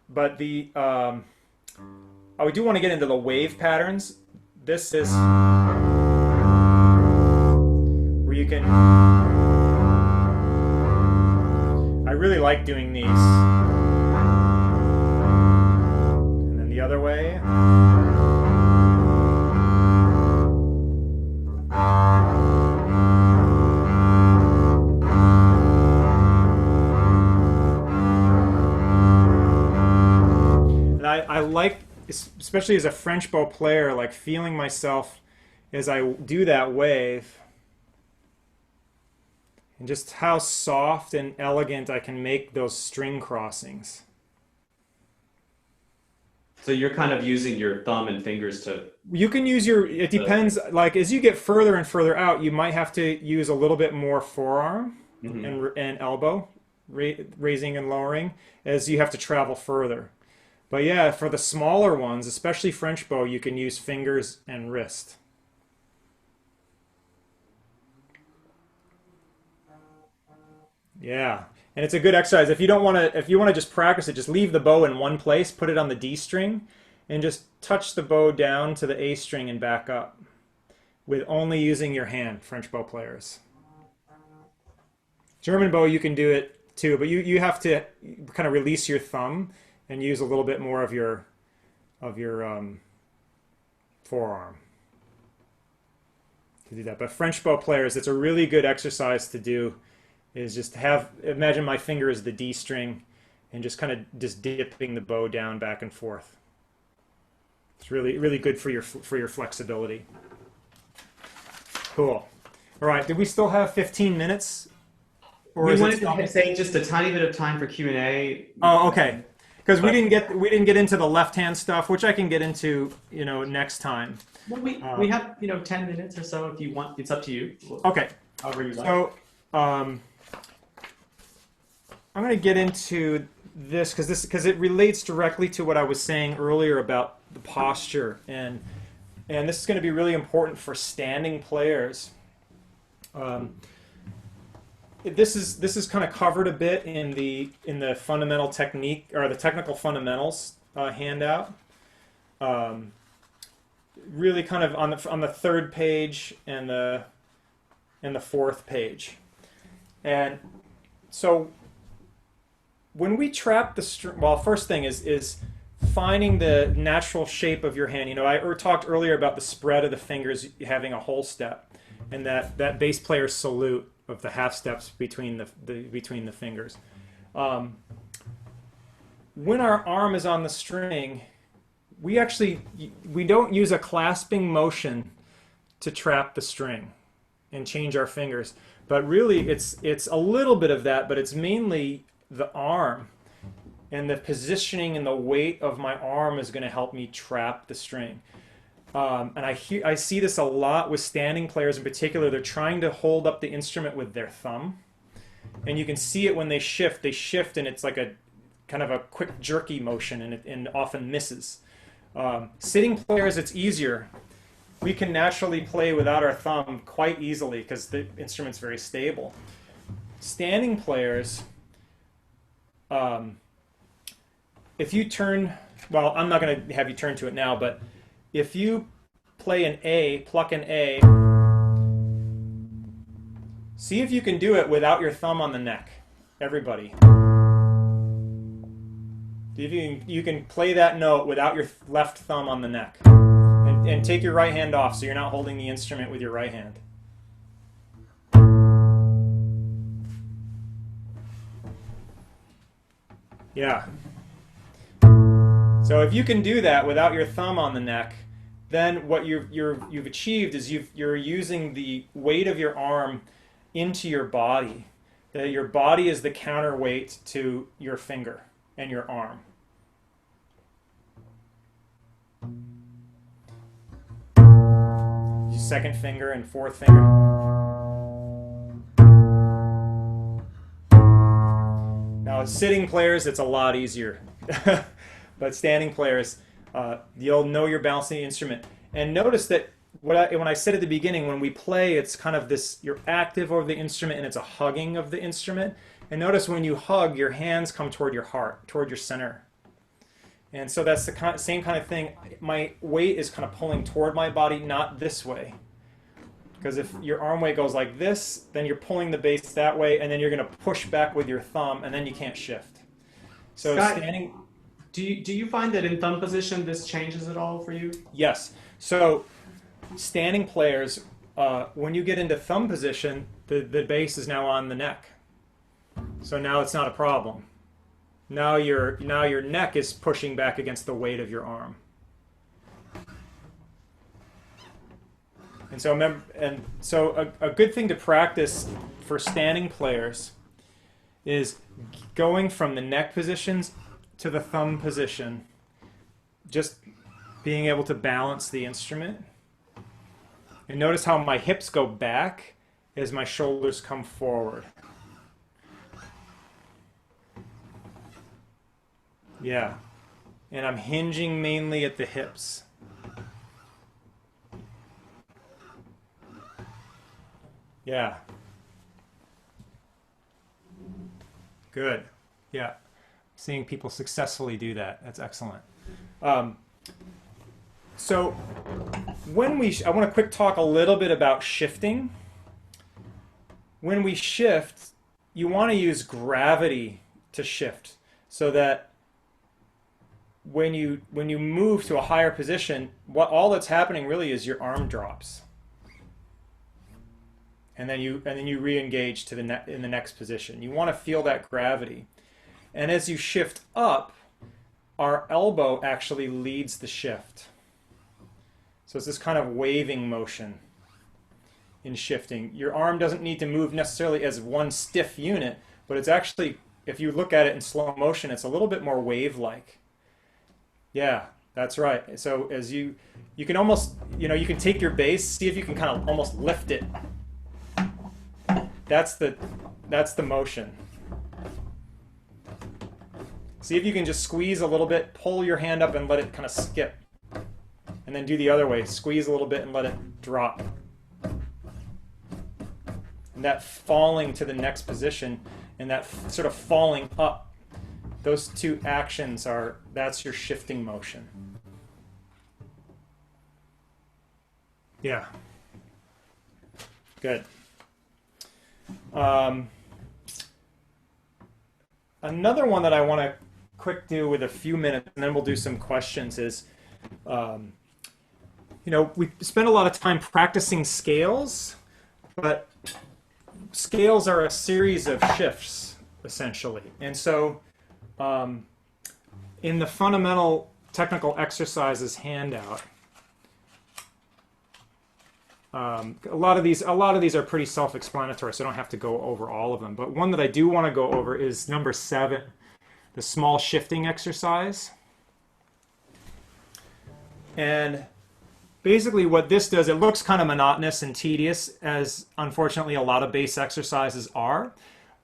But I do want to get into the wave patterns. This is where you can... I really like doing these. And then the other way. I like, especially as a French bow player, like feeling myself as I do that wave, and just how soft and elegant I can make those string crossings. So you're kind of using your thumb and fingers to... You can use your, it depends, like as you get further and further out, you might have to use a little bit more forearm and elbow, raising and lowering, as you have to travel further. But yeah, for the smaller ones, especially French bow, you can use fingers and wrist. Yeah, and it's a good exercise. If you don't want to, if you want to just practice it, just leave the bow in one place, put it on the D string, and just touch the bow down to the A string and back up, with only using your hand, French bow players. German bow, you can do it too, but you have to kind of release your thumb and use a little bit more of your forearm to do that. But French bow players, it's a really good exercise to do, is just imagine my finger is the D string and just kind of just dipping the bow down back and forth. It's really, really good for your flexibility. Cool. All right, did we still have 15 minutes? Or we wanted to say just a tiny bit of time for Q&A. Oh, okay. Because we didn't get into the left-hand stuff, which I can get into, next time. Well, we have 10 minutes or so if you want. It's up to you. Okay. However you like. So I'm going to get into this because it relates directly to what I was saying earlier about the posture, and this is going to be really important for standing players. This is kind of covered a bit in the fundamental technique, or the technical fundamentals handout. Really kind of on the 3rd page and the 4th page. And so when we trap the string, well, first thing is finding the natural shape of your hand. I talked earlier about the spread of the fingers having a whole step, and that bass player salute of the half steps between the fingers. When our arm is on the string, we don't use a clasping motion to trap the string and change our fingers, but really it's a little bit of that, but it's mainly the arm, and the positioning and the weight of my arm is going to help me trap the string. And I see this a lot with standing players in particular. They're trying to hold up the instrument with their thumb, and you can see it when they shift. They shift, and it's like a kind of a quick jerky motion, and it often misses. Sitting players, it's easier. We can naturally play without our thumb quite easily because the instrument's very stable. Standing players, if you turn, well, I'm not going to have you turn to it now, but if you play an A, pluck an A, see if you can do it without your thumb on the neck. Everybody. See if you can play that note without your left thumb on the neck. And take your right hand off so you're not holding the instrument with your right hand. Yeah. So if you can do that without your thumb on the neck, then what you've achieved is you're using the weight of your arm into your body. That your body is the counterweight to your finger and your arm. Your second finger and fourth finger. Now, sitting players, it's a lot easier. But standing players, you'll know you're balancing the instrument. And notice that when I said at the beginning, when we play, it's kind of this, you're active over the instrument and it's a hugging of the instrument. And notice when you hug, your hands come toward your heart, toward your center. And so that's the same kind of thing. My weight is kind of pulling toward my body, not this way. Because if your arm weight goes like this, then you're pulling the bass that way, and then you're going to push back with your thumb, and then you can't shift. So Scott, standing... Do you find that in thumb position this changes at all for you? Yes. So standing players, when you get into thumb position, the bass is now on the neck. So now it's not a problem. Now your neck is pushing back against the weight of your arm. And so remember, a good thing to practice for standing players is going from the neck positions to the thumb position, just being able to balance the instrument. And notice how my hips go back as my shoulders come forward. Yeah. And I'm hinging mainly at the hips. Yeah. Good. Yeah. Seeing people successfully do that. That's excellent. So when I want to quick talk a little bit about shifting. When we shift, you want to use gravity to shift so that when you move to a higher position, all that's happening really is your arm drops. And then you re-engage to in the next position. You want to feel that gravity. And as you shift up, our elbow actually leads the shift. So it's this kind of waving motion in shifting. Your arm doesn't need to move necessarily as one stiff unit, but it's actually, if you look at it in slow motion, it's a little bit more wave-like. Yeah, that's right. So as you can almost, you can take your bass, see if you can kind of almost lift it. That's the motion. See if you can just squeeze a little bit, pull your hand up and let it kind of skip. And then do the other way, squeeze a little bit and let it drop. And that falling to the next position and that sort of falling up, those two actions that's your shifting motion. Yeah. Good. Another one that I want to quick do with a few minutes, and then we'll do some questions, is, we spend a lot of time practicing scales, but scales are a series of shifts, essentially. And so in the fundamental technical exercises handout. A lot of these are pretty self-explanatory, so I don't have to go over all of them. But one that I do want to go over is number 7, the small shifting exercise. And basically what this does, it looks kind of monotonous and tedious, as unfortunately a lot of bass exercises are,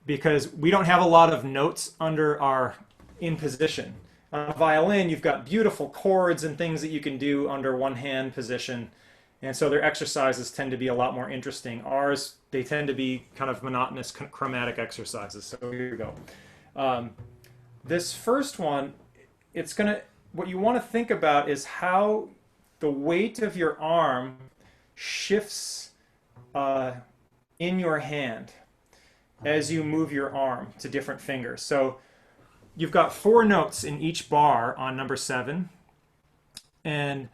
because we don't have a lot of notes under our in position. On a violin, you've got beautiful chords and things that you can do under one hand position. And so their exercises tend to be a lot more interesting. Ours, they tend to be kind of monotonous chromatic exercises. So here we go. This first one, what you want to think about is how the weight of your arm shifts in your hand as you move your arm to different fingers. So you've got 4 notes in each bar on number 7. And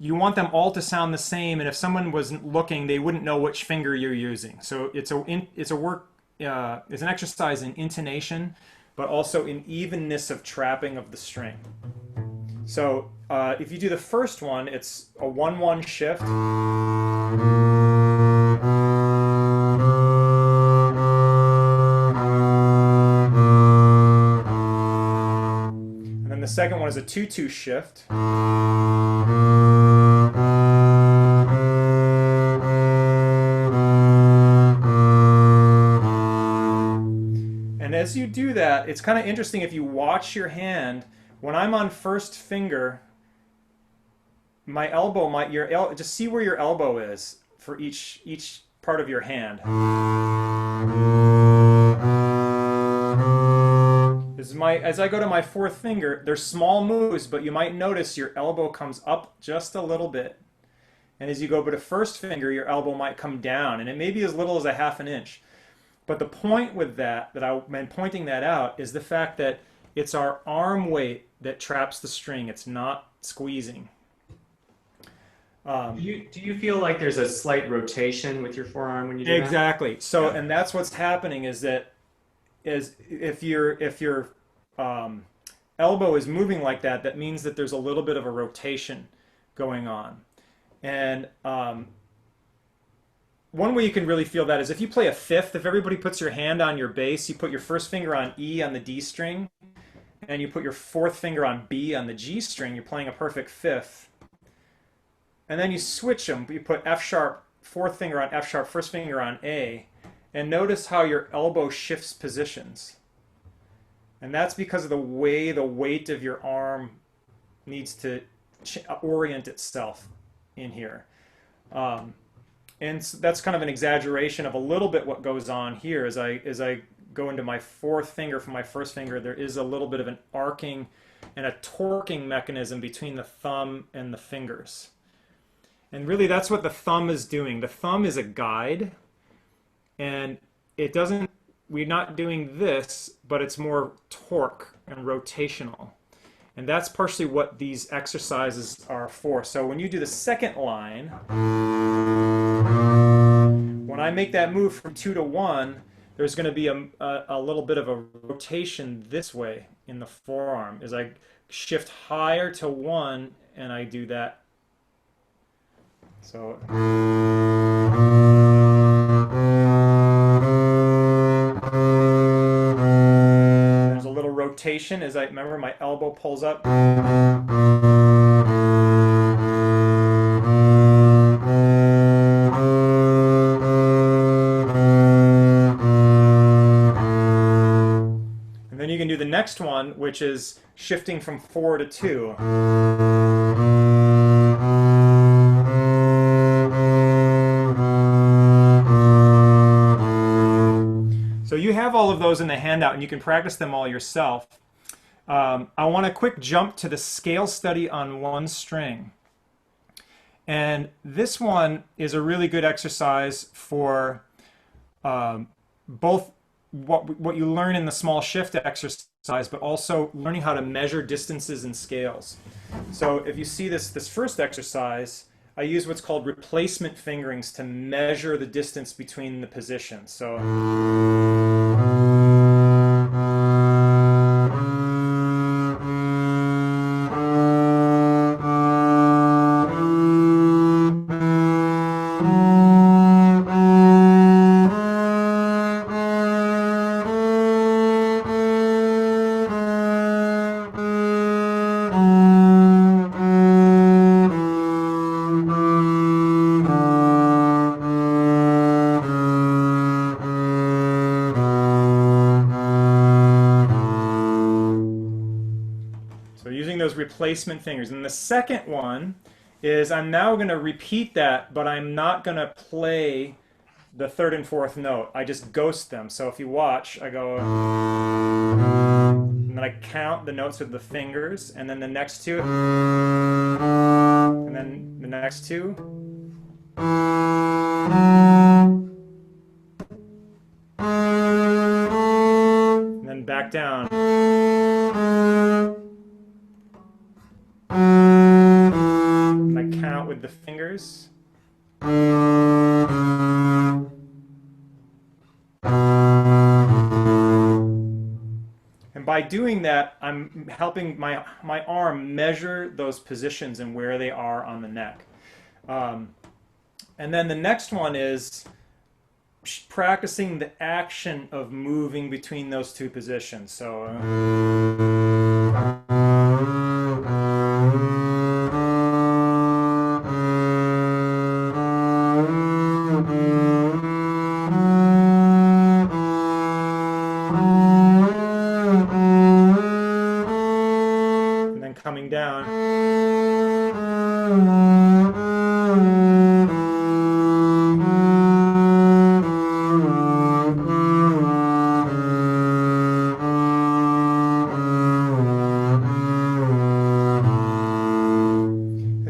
you want them all to sound the same, and if someone wasn't looking, they wouldn't know which finger you're using. So it's an exercise in intonation, but also in evenness of trapping of the string. So if you do the first one, it's a 1-1 shift. And then the second one is a 2-2 shift. And as you do that, it's kind of interesting if you watch your hand. When I'm on first finger, my elbow just see where your elbow is for each part of your hand. As I go to my 4th finger, they're small moves, but you might notice your elbow comes up just a little bit. And as you go to first finger, your elbow might come down, and it may be as little as a 1/2 inch. But the point with that I'm pointing that out, is the fact that it's our arm weight that traps the string. It's not squeezing. Do you feel like there's a slight rotation with your forearm when you do that? Exactly. So, Yeah. and that's what's happening is if your elbow is moving like that, that means that there's a little bit of a rotation going on. And one way you can really feel that is if you play a 5th, if everybody puts your hand on your bass, you put your first finger on E on the D string, and you put your 4th finger on B on the G string, you're playing a perfect 5th. And then you switch them, you put F sharp, 4th finger on F sharp, first finger on A, and notice how your elbow shifts positions. And that's because of the way the weight of your arm needs to orient itself in here. And so that's kind of an exaggeration of a little bit what goes on here. As I go into my 4th finger from my first finger, there is a little bit of an arcing and a torquing mechanism between the thumb and the fingers. And really that's what the thumb is doing. The thumb is a guide, and we're not doing this, but it's more torque and rotational. And that's partially what these exercises are for. So when you do the second line, when I make that move from 2 to 1, there's going to be a little bit of a rotation this way in the forearm as I shift higher to 1 and I do that. So there's a little rotation as I remember my elbow pulls up. And then you can do the next one, which is shifting from 4 to 2. So you have all of those in the handout, and you can practice them all yourself. I want a quick jump to the scale study on 1 string. And this one is a really good exercise for both what you learn in the small shift exercise, but also learning how to measure distances and scales. So if you see this first exercise, I use what's called replacement fingerings to measure the distance between the positions. So Those replacement fingers. And the second one is I'm now going to repeat that, but I'm not going to play the third and fourth note. I just ghost them. So if you watch, I go, and then I count the notes with the fingers, and then the next two, and then the next two. And then back down. And I count with the fingers. And by doing that, I'm helping my arm measure those positions and where they are on the neck. And then the next one is practicing the action of moving between those two positions. So and then coming down.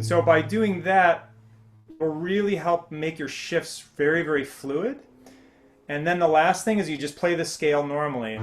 So by doing that, it will really help make your shifts very, very fluid. And then the last thing is you just play the scale normally.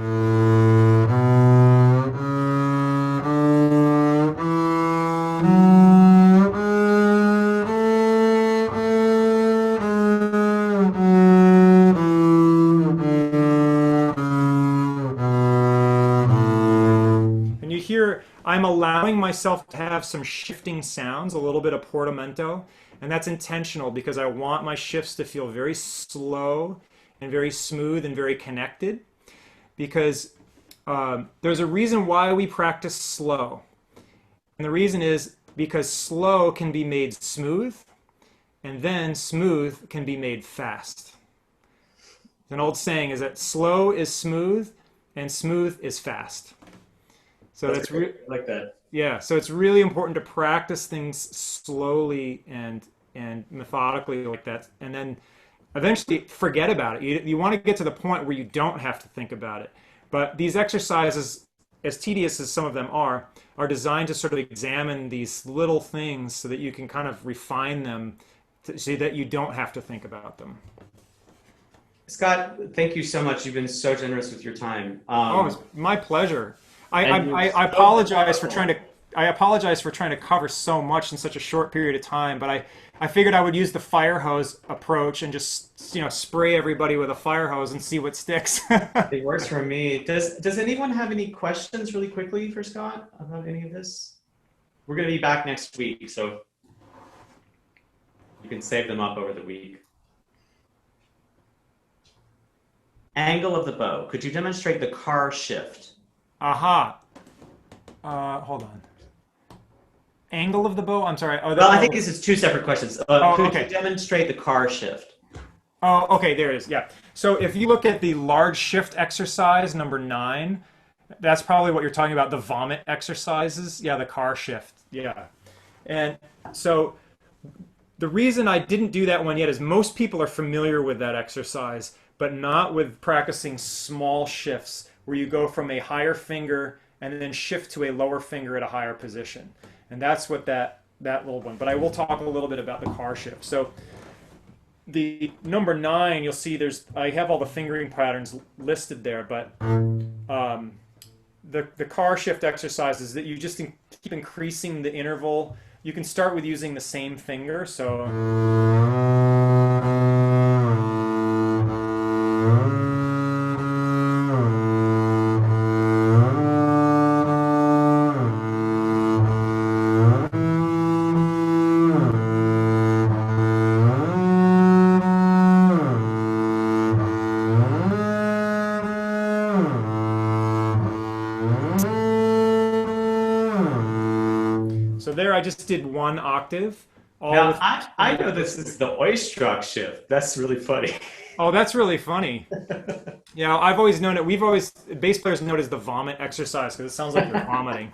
And you hear I'm allowing myself to have some shifting sounds, a little bit of portamento, and that's intentional because I want my shifts to feel very slow and very smooth and very connected, because there's a reason why we practice slow. And the reason is because slow can be made smooth, and then smooth can be made fast. An old saying is that slow is smooth and smooth is fast. So that's like that. Yeah, so it's really important to practice things slowly and methodically like that, and then eventually forget about it. You want to get to the point where you don't have to think about it. But these exercises, as tedious as some of them are designed to sort of examine these little things so that you can kind of refine them so that you don't have to think about them. Scott, thank you so much. You've been so generous with your time. Oh, it's my pleasure. I apologize for trying to cover so much in such a short period of time, but I figured I would use the fire hose approach and just spray everybody with a fire hose and see what sticks. It works for me. Does anyone have any questions really quickly for Scott about any of this? We're going to be back next week, so you can save them up over the week. Angle of the bow. Could you demonstrate the car shift? Aha. Hold on. Angle of the bow? I'm sorry. Oh, well, I think this is two separate questions. Could okay. you demonstrate the car shift? Oh, okay, there it is. Yeah. So if you look at the large shift exercise, number 9, that's probably what you're talking about, the vomit exercises. Yeah, the car shift. Yeah. And so the reason I didn't do that one yet is most people are familiar with that exercise, but not with practicing small shifts where you go from a higher finger and then shift to a lower finger at a higher position. And that's what that little one. But I will talk a little bit about the car shift. So the number 9, you'll see I have all the fingering patterns listed there, but the car shift exercises that you just keep increasing the interval. You can start with using the same finger. So did 1 octave. All Now, with, I know this is the Oistrakh shift. That's really funny. oh, that's really funny. Yeah, I've always known it. We've always bass players know it as the vomit exercise because it sounds like you're vomiting,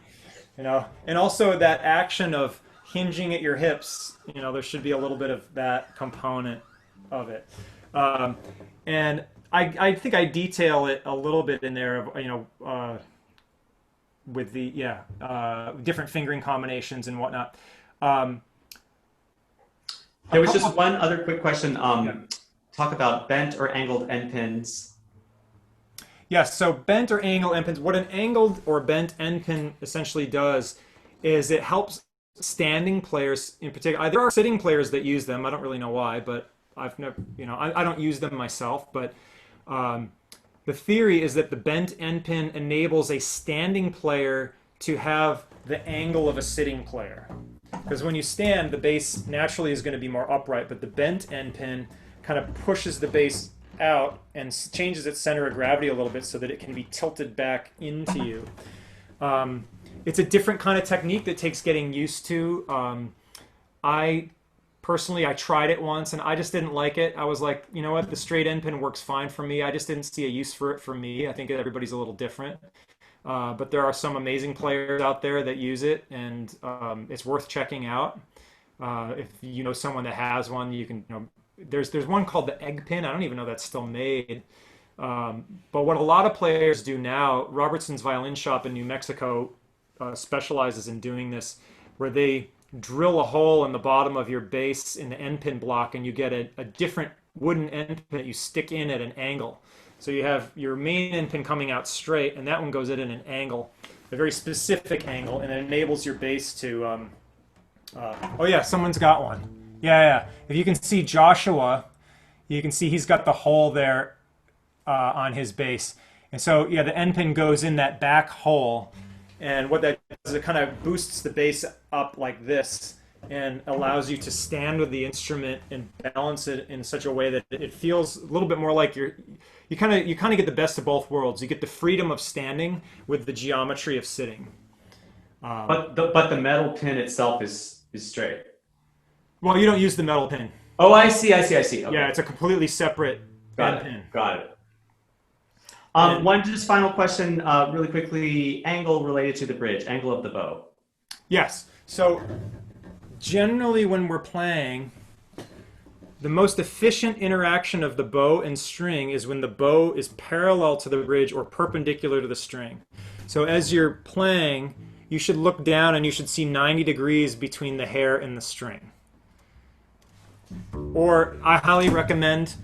And also that action of hinging at your hips. There should be a little bit of that component of it. And I think I detail it a little bit in there. With the different fingering combinations and whatnot. There was just one other quick question. Yeah. Talk about bent or angled end pins. Yes, so bent or angled end pins. What an angled or bent end pin essentially does is it helps standing players in particular. There are sitting players that use them. I don't really know why, but I've never, I don't use them myself. But the theory is that the bent end pin enables a standing player to have the angle of a sitting player. Because when you stand, the bass naturally is going to be more upright, but the bent end pin kind of pushes the bass out and changes its center of gravity a little bit so that it can be tilted back into you. It's a different kind of technique that takes getting used to. I tried it once and I just didn't like it. I was like, you know what, the straight end pin works fine for me. I just didn't see a use for it for me. I think everybody's a little different. But there are some amazing players out there that use it, and it's worth checking out. If you know someone that has one, you can. There's one called the egg pin. I don't even know that's still made. But what a lot of players do now, Robertson's Violin Shop in New Mexico specializes in doing this, where they drill a hole in the bottom of your bass in the end pin block, and you get a different wooden end pin that you stick in at an angle. So you have your main end pin coming out straight, and that one goes in at an angle, a very specific angle, and it enables your bass to. Oh yeah, someone's got one. Yeah. If you can see Joshua, you can see he's got the hole there on his bass, and so yeah, the end pin goes in that back hole, and what that does is it kind of boosts the bass up like this, and allows you to stand with the instrument and balance it in such a way that it feels a little bit more like you kind of get the best of both worlds. You get the freedom of standing with the geometry of sitting. But the metal pin itself is straight. Well, you don't use the metal pin. Oh, I see. Okay. Yeah, it's a completely separate pin. Got it. One just final question, really quickly. Angle related to the bridge, angle of the bow. Yes. So generally when we're playing, the most efficient interaction of the bow and string is when the bow is parallel to the bridge or perpendicular to the string. So as you're playing, you should look down and you should see 90 degrees between the hair and the string. Or I highly recommend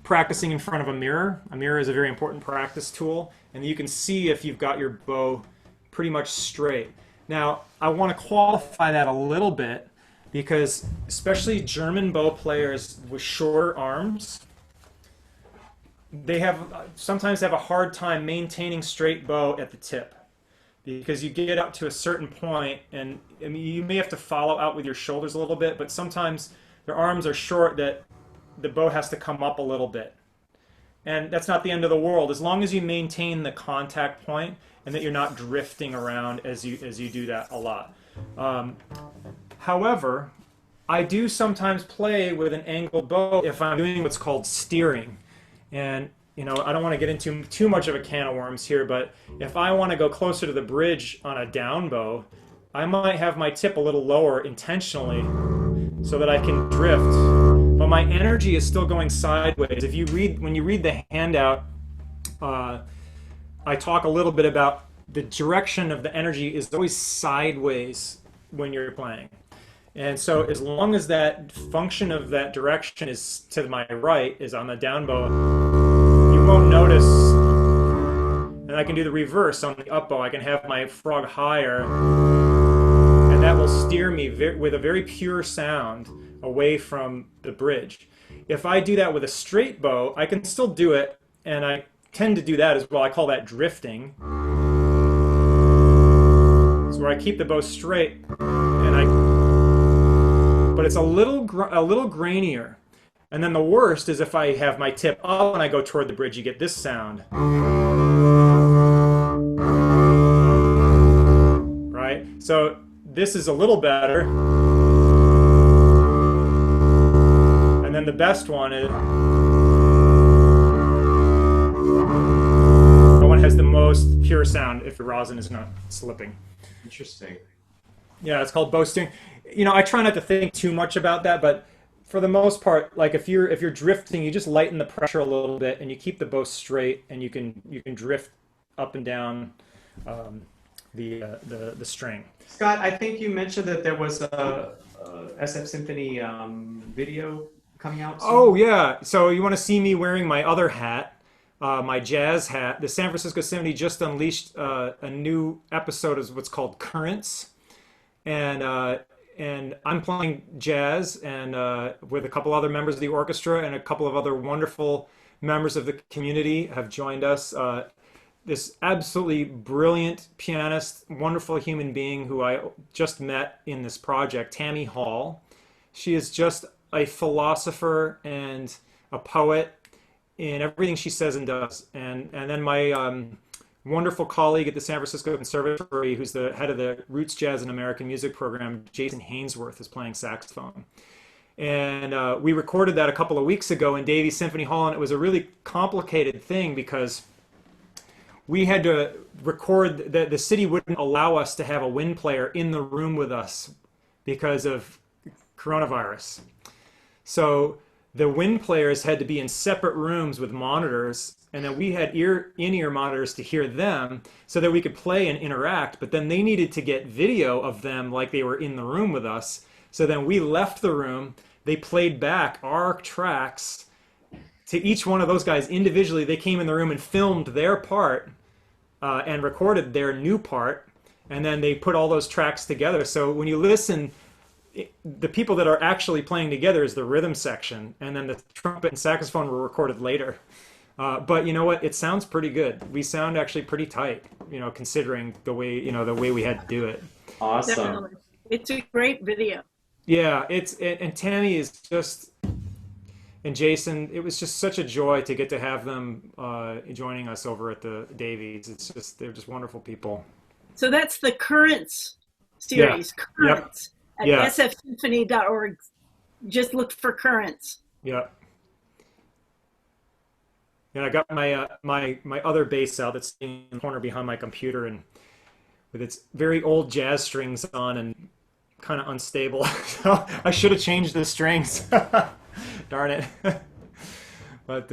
practicing in front of a mirror. A mirror is a very important practice tool, and you can see if you've got your bow pretty much straight. Now, I want to qualify that a little bit because especially German bow players with shorter arms, they sometimes have a hard time maintaining straight bow at the tip, because you get up to a certain point, and I mean, you may have to follow out with your shoulders a little bit, but sometimes their arms are short that the bow has to come up a little bit. And that's not the end of the world, as long as you maintain the contact point and that you're not drifting around as you do that a lot. However, I do sometimes play with an angled bow if I'm doing what's called steering. And I don't want to get into too much of a can of worms here, but if I want to go closer to the bridge on a down bow, I might have my tip a little lower intentionally so that I can drift. But my energy is still going sideways. When you read the handout, I talk a little bit about the direction of the energy is always sideways when you're playing. And so as long as that function of that direction is to my right, is on the down bow, you won't notice. And I can do the reverse on the up bow. I can have my frog higher, and that will steer me with a very pure sound away from the bridge. If I do that with a straight bow, I can still do it, and I tend to do that as well. I call that drifting. It's where I keep the bow straight, but it's a little grainier. And then the worst is if I have my tip up and I go toward the bridge, you get this sound. Right? So this is a little better. And then the best one is the one has the most pure sound if your rosin is not slipping. Interesting. Yeah, it's called boasting. You know, I try not to think too much about that, but for the most part, like if you're drifting, you just lighten the pressure a little bit and you keep the bow straight, and you can drift up and down the string. Scott, I think you mentioned that there was a SF Symphony video coming out soon. Oh yeah, so you want to see me wearing my other hat, my jazz hat. The San Francisco Symphony just unleashed a new episode of what's called Currents, and I'm playing jazz and with a couple other members of the orchestra, and a couple of other wonderful members of the community have joined us. This absolutely brilliant pianist, wonderful human being who I just met in this project, Tammy Hall. She is just a philosopher and a poet in everything she says and does. And then my wonderful colleague at the San Francisco Conservatory, who's the head of the Roots Jazz and American Music program, Jason Hainsworth, is playing saxophone. And we recorded that a couple of weeks ago in Davies Symphony Hall, and it was a really complicated thing because we had to record that the city wouldn't allow us to have a wind player in the room with us because of coronavirus. So the wind players had to be in separate rooms with monitors, and then we had in-ear monitors to hear them so that we could play and interact, but then they needed to get video of them like they were in the room with us. So then we left the room, they played back our tracks to each one of those guys individually. They came in the room and filmed their part and recorded their new part, and then they put all those tracks together. So when you listen, the people that are actually playing together is the rhythm section, and then the trumpet and saxophone were recorded later. But you know what? It sounds pretty good. We sound actually pretty tight, you know, considering the way we had to do it. Awesome. Definitely. It's a great video. Yeah, and Tammy is just, and Jason, it was just such a joy to get to have them joining us over at the Davies. They're just wonderful people. So that's the Currents series, Yeah. Currents, Yep. at Yeah. sfsymphony.org. Just look for Currents. Yeah. And I got my other bass out that's in the corner behind my computer, and with its very old jazz strings on and kind of unstable. So I should have changed the strings. Darn it. But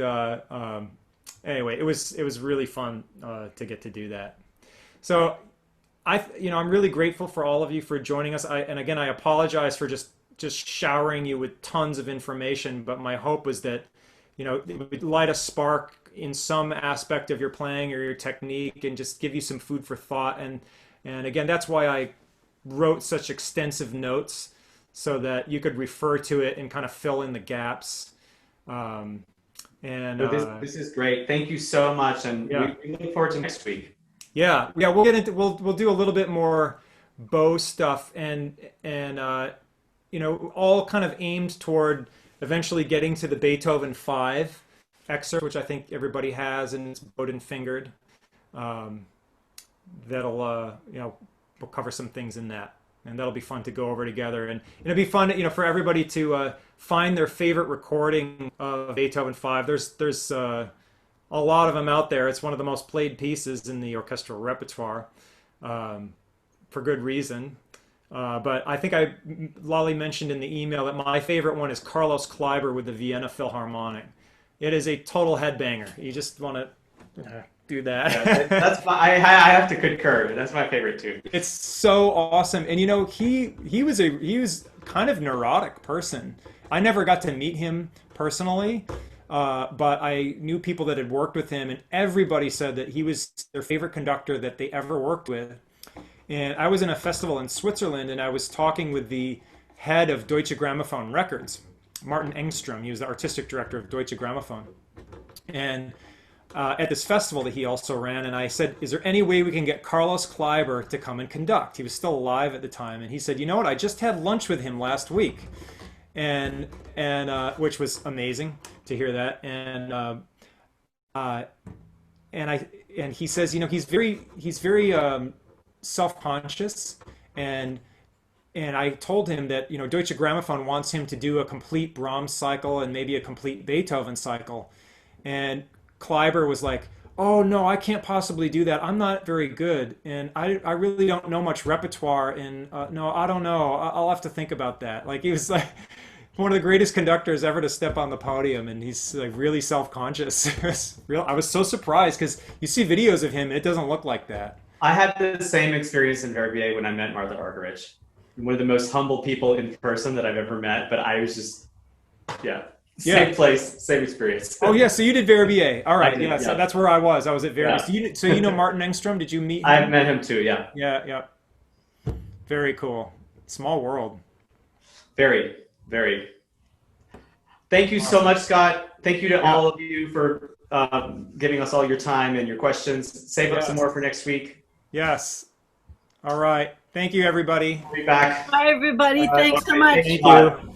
anyway, it was really fun to get to do that. So I'm really grateful for all of you for joining us. And again, I apologize for just showering you with tons of information, but my hope was that, it would light a spark in some aspect of your playing or your technique and just give you some food for thought. And again, that's why I wrote such extensive notes so that you could refer to it and kind of fill in the gaps. This is great. Thank you so much, and Yeah. we look forward to next week. Yeah, we'll do a little bit more bow stuff and all kind of aimed toward eventually getting to the Beethoven 5 excerpt, which I think everybody has and it's bowed and fingered. That'll we'll cover some things in that, and that'll be fun to go over together, and it'll be fun for everybody to find their favorite recording of Beethoven 5. There's a lot of them out there. It's one of the most played pieces in the orchestral repertoire, for good reason. But I think Lolly mentioned in the email that my favorite one is Carlos Kleiber with the Vienna Philharmonic. It is a total headbanger. You just want to do that. Yeah, I have to concur. That's my favorite too. It's so awesome. And he was kind of neurotic person. I never got to meet him personally, but I knew people that had worked with him, and everybody said that he was their favorite conductor that they ever worked with. And I was in a festival in Switzerland, and I was talking with the head of Deutsche Grammophon Records, Martin Engström. He was the artistic director of Deutsche Grammophon. And at this festival that he also ran, and I said, is there any way we can get Carlos Kleiber to come and conduct? He was still alive at the time. And he said, you know what, I just had lunch with him last week. And which was amazing to hear that. And he says, he's very self-conscious, and and I told him that, you know, Deutsche Grammophon wants him to do a complete Brahms cycle and maybe a complete Beethoven cycle. And Kleiber was like, oh no, I can't possibly do that. I'm not very good, and I really don't know much repertoire. And no, I don't know. I'll have to think about that. Like, he was like one of the greatest conductors ever to step on the podium, and he's like really self-conscious. It was real. I was so surprised because you see videos of him, and it doesn't look like that. I had the same experience in Verbier when I met Martha Argerich. One of the most humble people in person that I've ever met, but I was just, same place, same experience. Oh yeah, so you did Verbier. All right, did, yeah, so that's where I was. I was at Verbier. Yeah. So you know Martin Engstrom? Did you meet him? I've met him too, yeah. Yeah. Very cool. Small world. Very, very. Thank you so much, Scott. Thank you to all of you for giving us all your time and your questions. Save up some more for next week. Yes. All right. Thank you, everybody. We'll be back. Bye, everybody. Thanks so much. Thank you.